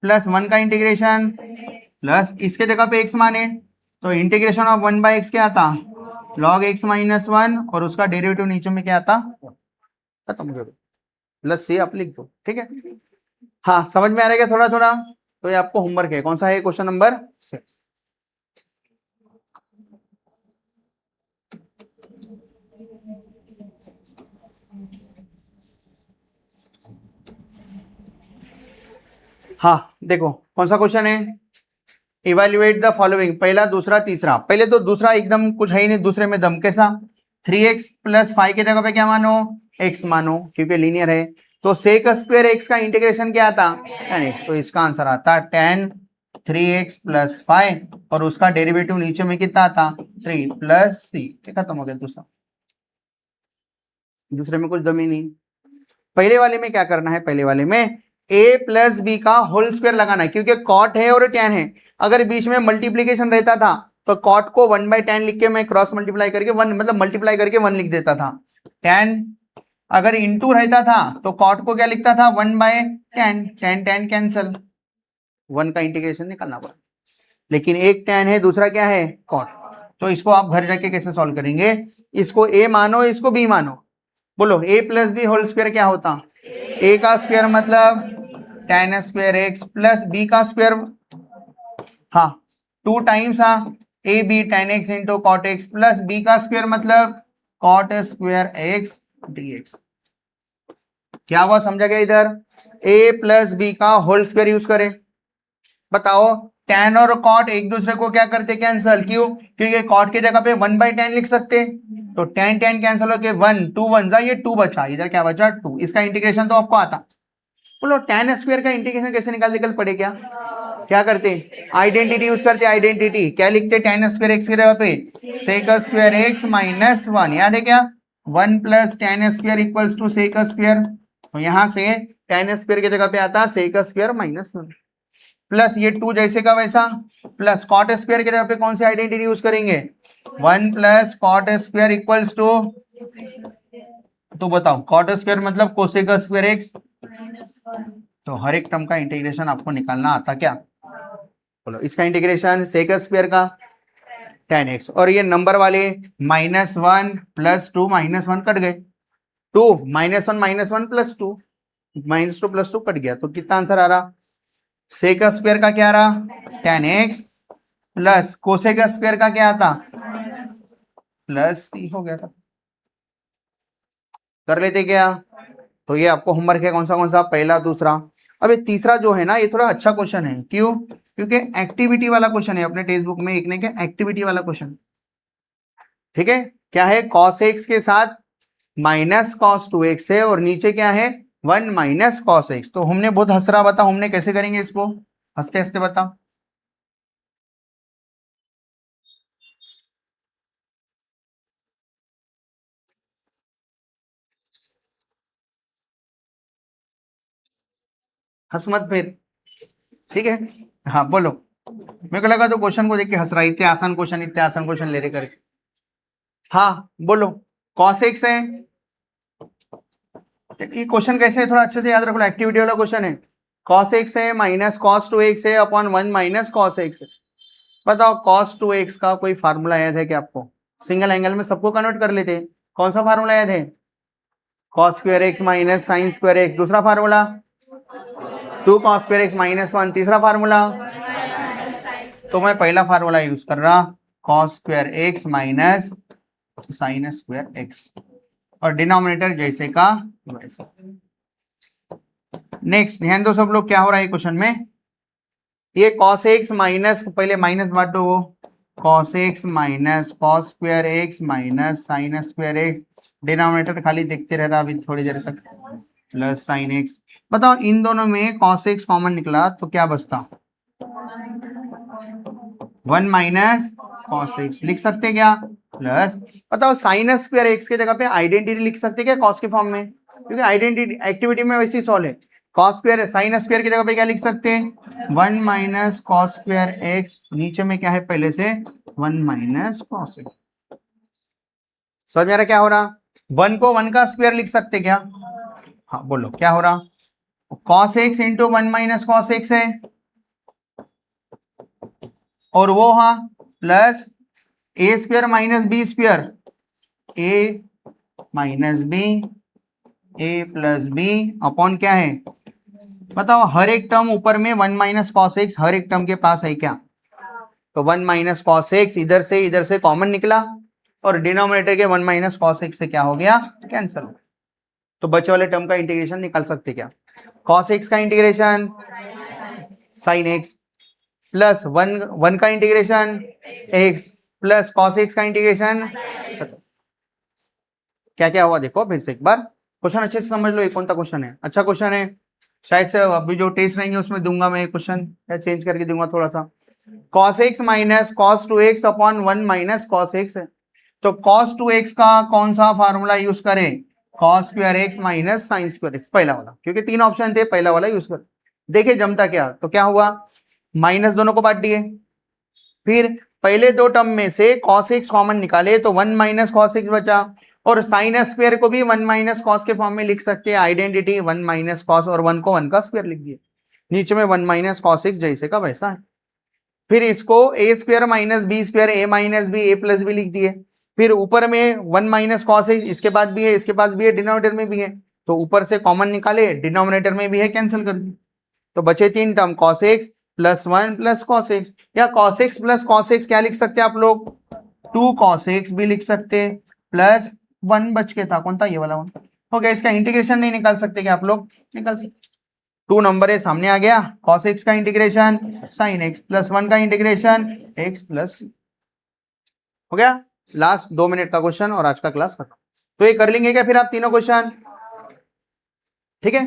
+1 का इंटीग्रेशन प्लस इसके जगह पे x माने, तो इंटीग्रेशन ऑफ 1/x क्या आता? log x - 1, और उसका डेरिवेटिव नीचे में क्या आता? खत्म हो गया, प्लस से आप लिख दो, ठीक है। हाँ समझ में आ रहा है क्या थोड़ा थोड़ा? तो ये आपको होमवर्क है, कौन सा है? Question number 6। हाँ देखो कौन सा क्वेश्चन है, इवेल्युएट द फॉलोइंग, पहला दूसरा तीसरा, पहले तो दूसरा एकदम कुछ है ही नहीं, दूसरे में दम कैसा, 3x + 5 की जगह पे क्या मानो, x मानो, क्योंकि लीनियर है। तो सेक स्क्वायर x का इंटीग्रेशन क्या आता, tan x, तो इसका आंसर आता tan 3x + 5 और उसका डेरिवेटिव नीचे में कितना आता 3 + c, खत्म हो गया दूसरा, दूसरे में कुछ दम ही नहीं। पहले वाले में क्या करना है, पहले वाले में a + b का होल स्क्वायर लगाना है, क्योंकि कॉट है और tan है, अगर बीच में मल्टीप्लीकेशन रहता था तो कॉट को 1/tan लिख के मैं क्रॉस मल्टीप्लाई करके 1 मतलब मल्टीप्लाई करके 1 लिख देता था, tan अगर इंटू रहता था तो कॉट को क्या लिखता था 1/tan, tan कैंसल, 1 का इंटीग्रेशन निकालना पड़ा, लेकिन एक tan है दूसरा क्या है कॉट, तो इसको आप घर जाके कैसे सॉल्व करेंगे, इसको a मानो इसको b मानो, बोलो a + b होल स्क्वायर क्या होता, a का स्क्वायर मतलब tan square x plus b का स्क्वायर, हाँ 2 times a b tan x into cot x plus b का स्क्वायर मतलब कॉट स्क्वायर x dx, क्या हुआ समझा गया, इधर a + b का होल स्क्वायर यूज करें, बताओ tan और cot एक दूसरे को क्या करते कैंसल, क्यों, क्योंकि cot की जगह पे 1/tan लिख सकते, तो tan कैंसल हो के 1 2 1 जा, ये 2 बचा, इधर क्या बचा 2, इसका इंटीग्रेशन तो आपको आता, बोलो tan स्क्वायर का इंटीग्रेशन कैसे निकल पड़े, क्या करते आइडेंटिटी यूज करते, आइडेंटिटी क्या लिखते tan स्क्वायर x की जगह पे sec स्क्वायर x - 1, याद है क्या 1 + tan स्क्वायर = sec स्क्वायर, तो यहां से tan स्क्वायर की जगह पे आता sec स्क्वायर -1 प्लस ये 2 जैसे का वैसा प्लस कॉट स्क्वायर की जगह पे कौन सी आइडेंटिटी यूज करेंगे 1 + कॉट स्क्वायर = तो बताओ कॉट स्क्वायर मतलब कोसेक स्क्वायर x, तो हर एक टर्म का इंटीग्रेशन आपको निकालना आता क्या, बोलो इसका इंटीग्रेशन सेक स्क्वायर का tan x, और ये नंबर वाले -1 + 2 -1 कट गए, 2 -1 -1 + 2 -2 + 2 कट गया, तो कितना आंसर आ रहा, सेक स्क्वायर का क्या रहा tan x plus cosec square का क्या आता प्लस c हो गया था, कर लेते क्या, तो ये आपको होमवर्क है कौन सा पहला दूसरा। अब ये तीसरा जो है ना ये थोड़ा अच्छा क्वेश्चन है, क्यों, क्योंकि एक्टिविटी वाला क्वेश्चन है, अपने टेक्स्ट बुक में एक ने क्या एक्टिविटी वाला क्वेश्चन, ठीक है, क्या है cos x के साथ -cos 2x है और नीचे क्या है 1 - cos x, तो हमने बहुत हंस रहा, बता हमने कैसे करेंगे इसको, हंसते हंसते बता, हंस मत फिर, ठीक है, हाँ बोलो, मेरे को लगा तो क्वेश्चन को देख के हंस रहा, इतने आसान क्वेश्चन ले रहे करके, हाँ बोलो cos x है, ये क्वेश्चन कैसे है थोड़ा अच्छे से याद रखो, एक्टिविटी वाला क्वेश्चन है, cos x है -cos 2x है अपॉन 1 - cos x है, बताओ cos 2x का कोई फार्मूला याद है क्या आपको, सिंगल एंगल में सबको कन्वर्ट कर लेते हैं, कौन सा फार्मूला याद है, cos square x - sin square x, दूसरा फार्मूला 2 cos स्क्वायर x - 1, तीसरा फार्मूला, तो मैं पहला फार्मूला यूज कर रहा cos square x - sin square x, और डिनोमिनेटर जैसे का वैसे। नेक्स्ट ध्यान दो सब लोग, क्या हो रहा है क्वेश्चन में, ये cos x माइनस, पहले माइनस बांट दो, cos x - cos square x - sin square x, denominator खाली देखते रह रहा अभी थोड़ी देर तक, प्लस sin x, बताओ इन दोनों में cos x कॉमन निकला तो क्या बचता 1 - cos x लिख सकते क्या, प्लस बताओ sin स्क्वायर x की जगह पे आइडेंटिटी लिख सकते क्या cos के फॉर्म में, क्योंकि आइडेंटिटी एक्टिविटी में वैसे ही सॉल्व है, cos स्क्वायर sin स्क्वायर की जगह पे क्या लिख सकते हैं 1 - cos स्क्वायर x, नीचे में क्या है पहले से 1 - cos x, समझ में आ रहा क्या हो रहा, 1 को 1 का स्क्वायर लिख सकते क्या, हाँ बोलो क्या हो रहा, cos x into 1 - cos x है, और वो हाँ plus a square - b square, a - b a + b upon क्या है, बताओ हर एक टर्म ऊपर में 1 - cos x हर एक टर्म के पास है क्या, तो 1 - cos x इधर से कॉमन निकला, और डिनोमिनेटर के 1 - cos x से क्या हो गया कैंसिल, तो बचे वाले टर्म का इंटीग्रेशन निकाल सकते क्या, cos x का integration sine X plus one का integration X plus cos X का इंटीग्रेशन। क्या क्या हुआ देखो फिर से एक बार, क्वेश्चन अच्छे से समझ लो, ये कौन सा क्वेश्चन है, अच्छा क्वेश्चन है। शायद से अभी जो टेस्ट रहेंगे उसमें दूंगा मैं क्वेश्चन, या चेंज करके दूंगा थोड़ा सा। cos x minus cos 2x upon 1 minus cos x है, तो cos 2x का कौन सा फार्मूला यूज करें, cos square x minus sine square x, पहला वाला, क्योंकि तीन ऑप्शन थे, पहला वाला यूज कर। देखिए जमता क्या, तो क्या हुआ, माइनस दोनों को बांट दिए, फिर पहले दो टर्म में से cos x कॉमन निकाले तो 1 माइनस कॉस एक्स बचा, और साइन स्क्वायर को भी 1 माइनस कॉस के फॉर्म में लिख सकते हैं, आइडेंटिटी 1 माइनस कॉस, और 1 को 1 का स्क्वायर लिख दिए, नीचे में 1 माइनस कॉस एक्स जैसे का वैसा है। फिर इसको ए स्क्वायर माइनस बी स्क्वायर ए माइनस बी ए प्लस बी लिख दिए, फिर ऊपर में 1 माइनस कॉस एक्स इसके बाद भी है, इसके पास भी है, डिनोमिनेटर में भी है, तो ऊपर से कॉमन निकाले, डिनोमिनेटर में भी है, कैंसिल कर दिए, तो बचे तीन टर्म cos x प्लस 1 प्लस कॉस एक्स, या cos x plus cos x क्या लिख सकते हैं आप लोग, 2 cos x भी लिख सकते, प्लस 1 बच के था, कौन था, ये वाला 1 हो गया। इसका इंटीग्रेशन नहीं निकाल सकते क्या आप लोग, निकाल सकते, 2 नंबर है सामने आ गया, cos x का इंटीग्रेशन sin x प्लस 1 का इंटीग्रेशन x प्लस, हो गया। लास्ट 2 मिनट का क्वेश्चन और आज का क्लास खत्म। तो ये कर लेंगे क्या फिर आप तीनों क्वेश्चन, ठीक है।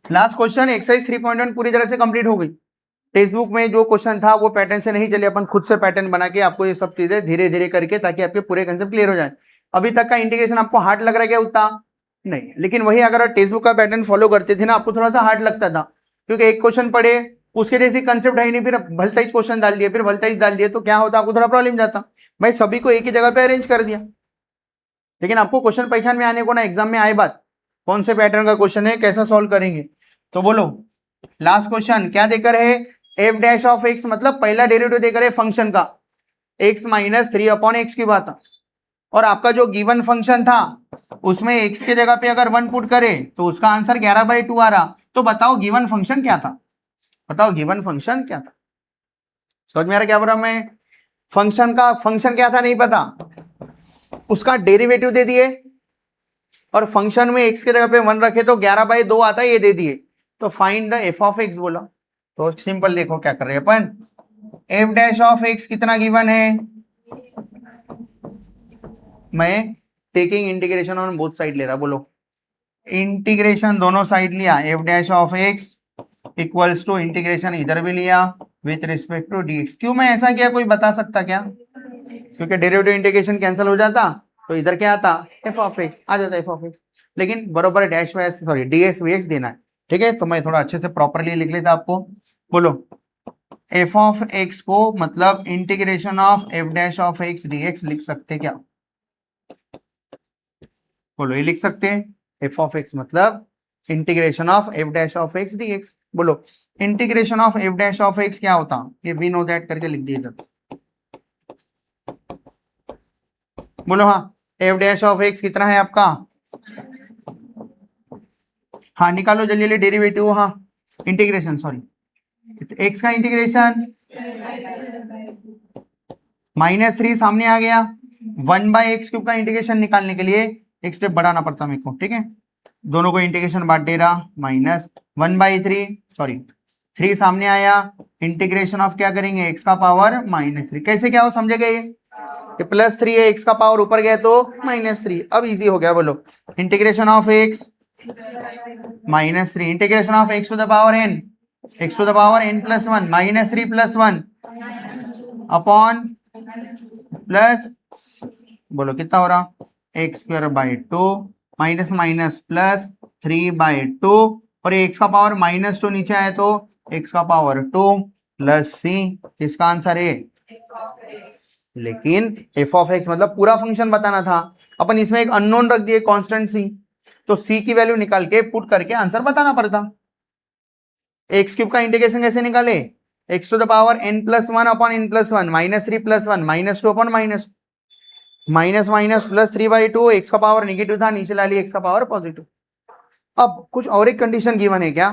लास्ट क्वेश्चन एक्सरसाइज 3.1 पूरी तरह से कंप्लीट हो गई। टेक्स्ट बुक में जो क्वेश्चन था वो पैटर्न से नहीं चले, अपन खुद से पैटर्न बना के आपको ये सब चीजें धीरे धीरे करके, ताकि आपके पूरे कंसेप्ट क्लियर हो जाए। अभी तक का इंटीग्रेशन आपको हार्ड लग रहा है क्या, उतना नहीं, लेकिन वही अगर टेक्स्ट बुक का पैटर्न फॉलो करते थे ना, आपको थोड़ा सा हार्ड लगता था, क्योंकि एक क्वेश्चन पढ़े उसके जैसे कंसेप्ट है ही नहीं, फिर भलता ही क्वेश्चन डाल दिए, फिर भलता ही डाल दिए, तो क्या होता, आपको थोड़ा प्रॉब्लम जाता। भाई सभी को एक ही जगह पे अरेंज कर दिया, लेकिन आपको क्वेश्चन पहचान में आने को ना, एग्जाम में आए बात कौन से पैटर्न का क्वेश्चन है, कैसा सॉल्व करेंगे। तो बोलो लास्ट क्वेश्चन क्या देकर है, एफ डैश ऑफ एक्स, मतलब पहला डेरिवेटिव देकर है फंक्शन का, x minus 3 upon x cube आता, और आपका जो गिवन फंक्शन था उसमें x के जगह पे अगर 1 पुट करे तो उसका आंसर 11/2 आ रहा। तो बताओ गिवन फंक्शन क्या था, बताओ गिवन फंक्शन क्या था, समझ में आ रहा क्या बोला मैं, फंक्शन का फंक्शन क्या था नहीं पता, उसका डेरिवेटिव दे दिए, और फंक्शन में x के जगह पे 1 रखे तो 11/2 आता है, ये दे दिए, तो find the f of x बोला। तो सिंपल देखो क्या कर रहे हैं अपन, एफ डैश ऑफ एक्स कितना गिवन है, मैं taking integration on both side ले रहा, बोलो इंटीग्रेशन दोनों साइड लिया, f dash of x equals to integration इधर भी लिया विथ रिस्पेक्ट टू डीएक्स। क्यों मैं ऐसा किया, कोई बता सकता क्या, क्योंकि डेरिवेटिव इंटीग्रेशन कैंसिल हो जाता, तो इधर क्या आता, एफ ऑफ एक्स आ जाता, एफ ऑफ एक्स, लेकिन बरोबर dash y sorry dx vx देना है, ठीक है। तो मैं थोड़ा अच्छे से प्रॉपरली लिख लेता आपको, बोलो एफ ऑफ एक्स को मतलब integration of F dash of X DX लिख सकते क्या, बोलो ये लिख सकते हैं, एफ ऑफ एक्स मतलब integration of F dash of X DX. बोलो integration of F dash of X क्या होता, ये वी नो दैट करके लिख दिए इधर, बोलो हाँ एफ डैश ऑफ एक्स कितना है आपका, हाँ निकालो जल्दी जल्दी डेरिवेटिव, हाँ इंटीग्रेशन सॉरी एक्स का इंटीग्रेशन -3 सामने आ गया, 1/x³ का इंटीग्रेशन निकालने के लिए एक स्टेप बढ़ाना पड़ता मेरे को, ठीक है। दोनों को इंटीग्रेशन बांट दे रहा, -1/3 सॉरी 3 सामने आया, इंटीग्रेशन ऑफ क्या करेंगे x का पावर -3, कैसे क्या हो समझेगा ये +3 है, x का पावर ऊपर गया तो -3, अब इजी हो गया, बोलो integration of x -3 integration of x to the power n, x to the power n + 1 -3 + 1 upon plus, बोलो कितना हो रहा, x² माइनस माइनस प्लस 3/2, और x का पावर -2 नीचे आए तो x का पावर 2 प्लस c, इसका आंसर है, लेकिन f ऑफ x मतलब पूरा फंक्शन बताना था, अपन इसमें एक अननोन रख दिए कांस्टेंट c, तो c की वैल्यू निकाल के पुट करके आंसर बताना पड़ता। x³ का इंटीग्रेशन कैसे निकाले, x to the power n + 1 upon n + 1 -3 + 1 -2 upon minus minus plus 3/2, x का पावर नेगेटिव था, नीचे ला लिया x का पावर पॉजिटिव। अब कुछ और एक कंडीशन गिवन है क्या,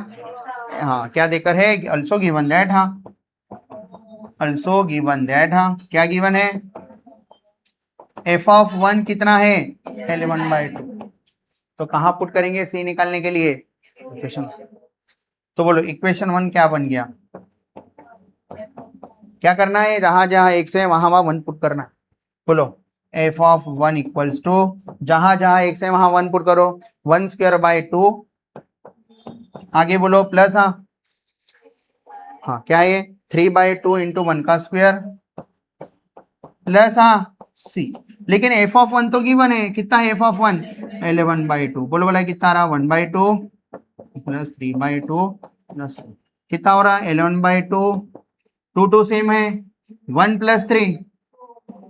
हाँ क्या देकर है, अल्सो गिवन दैट, हाँ अल्सो गिवन दैट, हाँ क्या गिवन है, एफ ऑफ 1 कितना है, L1/2, तो कहाँ पुट करेंगे c निकालने के लिए, तो बोलो इक्वेशन 1 क्या बन गया? क्या करना है, जहां जहां x है वहां वहां 1 पुट करना है। बोलो f ऑफ 1 इक्वल्स टू, जहां जहां x है वहां 1 पुट करो, 1 स्क्वायर बाय 2, आगे बोलो प्लस, हाँ क्या है 3/2 इंटू 1 का स्क्वायर प्लस c। लेकिन f ऑफ 1 तो गिवन है, कितना है f ऑफ 1? 11/2। बोलो बोला कितना रहा? 1/2 प्लस 3/2 प्लस कितना हो रहा? 11/2, 2 सेम है, 1 प्लस 3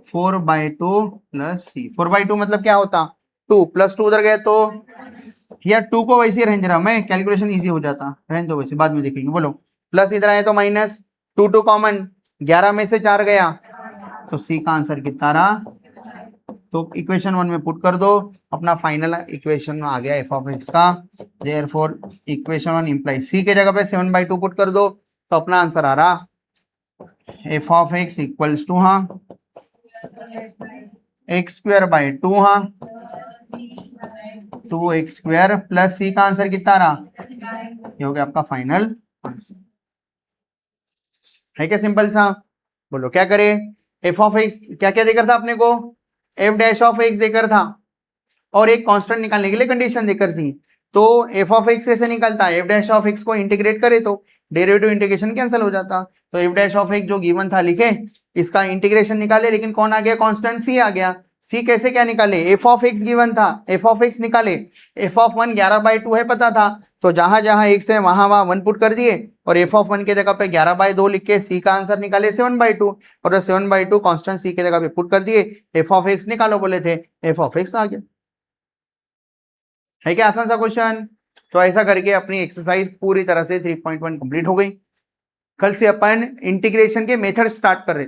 4/2 प्लस c। 4/2 मतलब क्या होता? 2 प्लस 2 उधर गए तो यार 2 को वैसे रहने रहा, मैं कैलकुलेशन इजी हो जाता, रहने दो वैसे, बाद में देखेंगे। बोलो प्लस इधर आए तो माइनस, 2 कॉमन, 11 में से 4 गया, तो सी का आंसर कितना रहा? तो इक्वेशन 1 में पुट कर दो, अपना फाइनल इक्वेशन आ गया एफ ऑफ एक्स का। देयरफॉर इक्वेशन 1 इंप्लाई सी के जगह पे 7/2 पुट कर दो, तो अपना आंसर आ रहा F of x equals to X square by 2 2x² plus C का आंसर कितना रहा? ये हो गया आपका फाइनल आंसर, है क्या सिंपल सा? बोलो क्या करे? एफ ऑफ एक्स क्या क्या देकर था अपने को? एफ डैश ऑफ एक्स देकर था, और एक कांस्टेंट निकालने के लिए कंडीशन देकर थी। तो एफ ऑफ एक्स कैसे निकलता है? एफ डैश ऑफ एक्स को इंटीग्रेट करे तो डेरिवेटिव इंटीग्रेशन कैंसिल हो जाता। तो एफ डैश ऑफ एक्स जो गिवन था लिखे, इसका इंटीग्रेशन निकाले, लेकिन कौन आ गया? कांस्टेंट सी आ गया। सी कैसे क्या निकाले? एफ ऑफ एक्स गिवन था, एफ ऑफ एक्स निकाले, एफ ऑफ 1 11/2 है पता था, तो जहां जहां एक्स है वहां वहां 1 पुट कर दिए, और एफ ऑफ 1 के जगह पे 11/2 लिख के सी का आंसर निकाले 7/2, और 7/2 कांस्टेंट सी के जगह पे पुट कर दिए, एफ ऑफ एक्स निकालो बोले थे, एफ ऑफ एक्स आ गया। है क्या आसान सा क्वेश्चन? तो ऐसा करके अपनी एक्सरसाइज पूरी तरह से 3.1 कंप्लीट हो गई। कल से अपन इंटीग्रेशन के मेथड स्टार्ट कर रहे।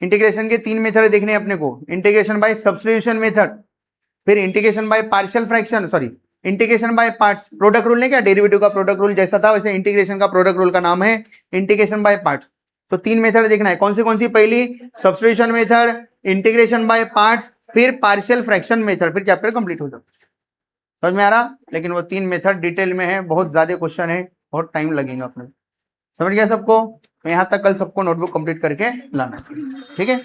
इंटीग्रेशन के 3 मेथड देखने अपने को, इंटीग्रेशन बाय सब्स्टिट्यूशन मेथड, फिर integration by partial fraction, sorry integration by parts. Product rule ने क्या, डेरिवेटिव का प्रोडक्ट रूल जैसा था वैसे इंटीग्रेशन का प्रोडक्ट रूल का नाम है इंटीग्रेशन बाय पार्ट्स। तो 3 मेथड देखना है, कौन सी? पहली substitution method, integration by parts, फिर पार्शियल फ्रैक्शन मेथड, फिर चैप्टर कंप्लीट हो जाता। समझ में आ रहा? लेकिन वो 3 मेथड डिटेल में है, बहुत ज्यादा क्वेश्चन है, बहुत टाइम लगेगा अपने। समझ गया सबको? तो यहाँ तक कल सबको नोटबुक कंप्लीट करके लाना, ठीक है?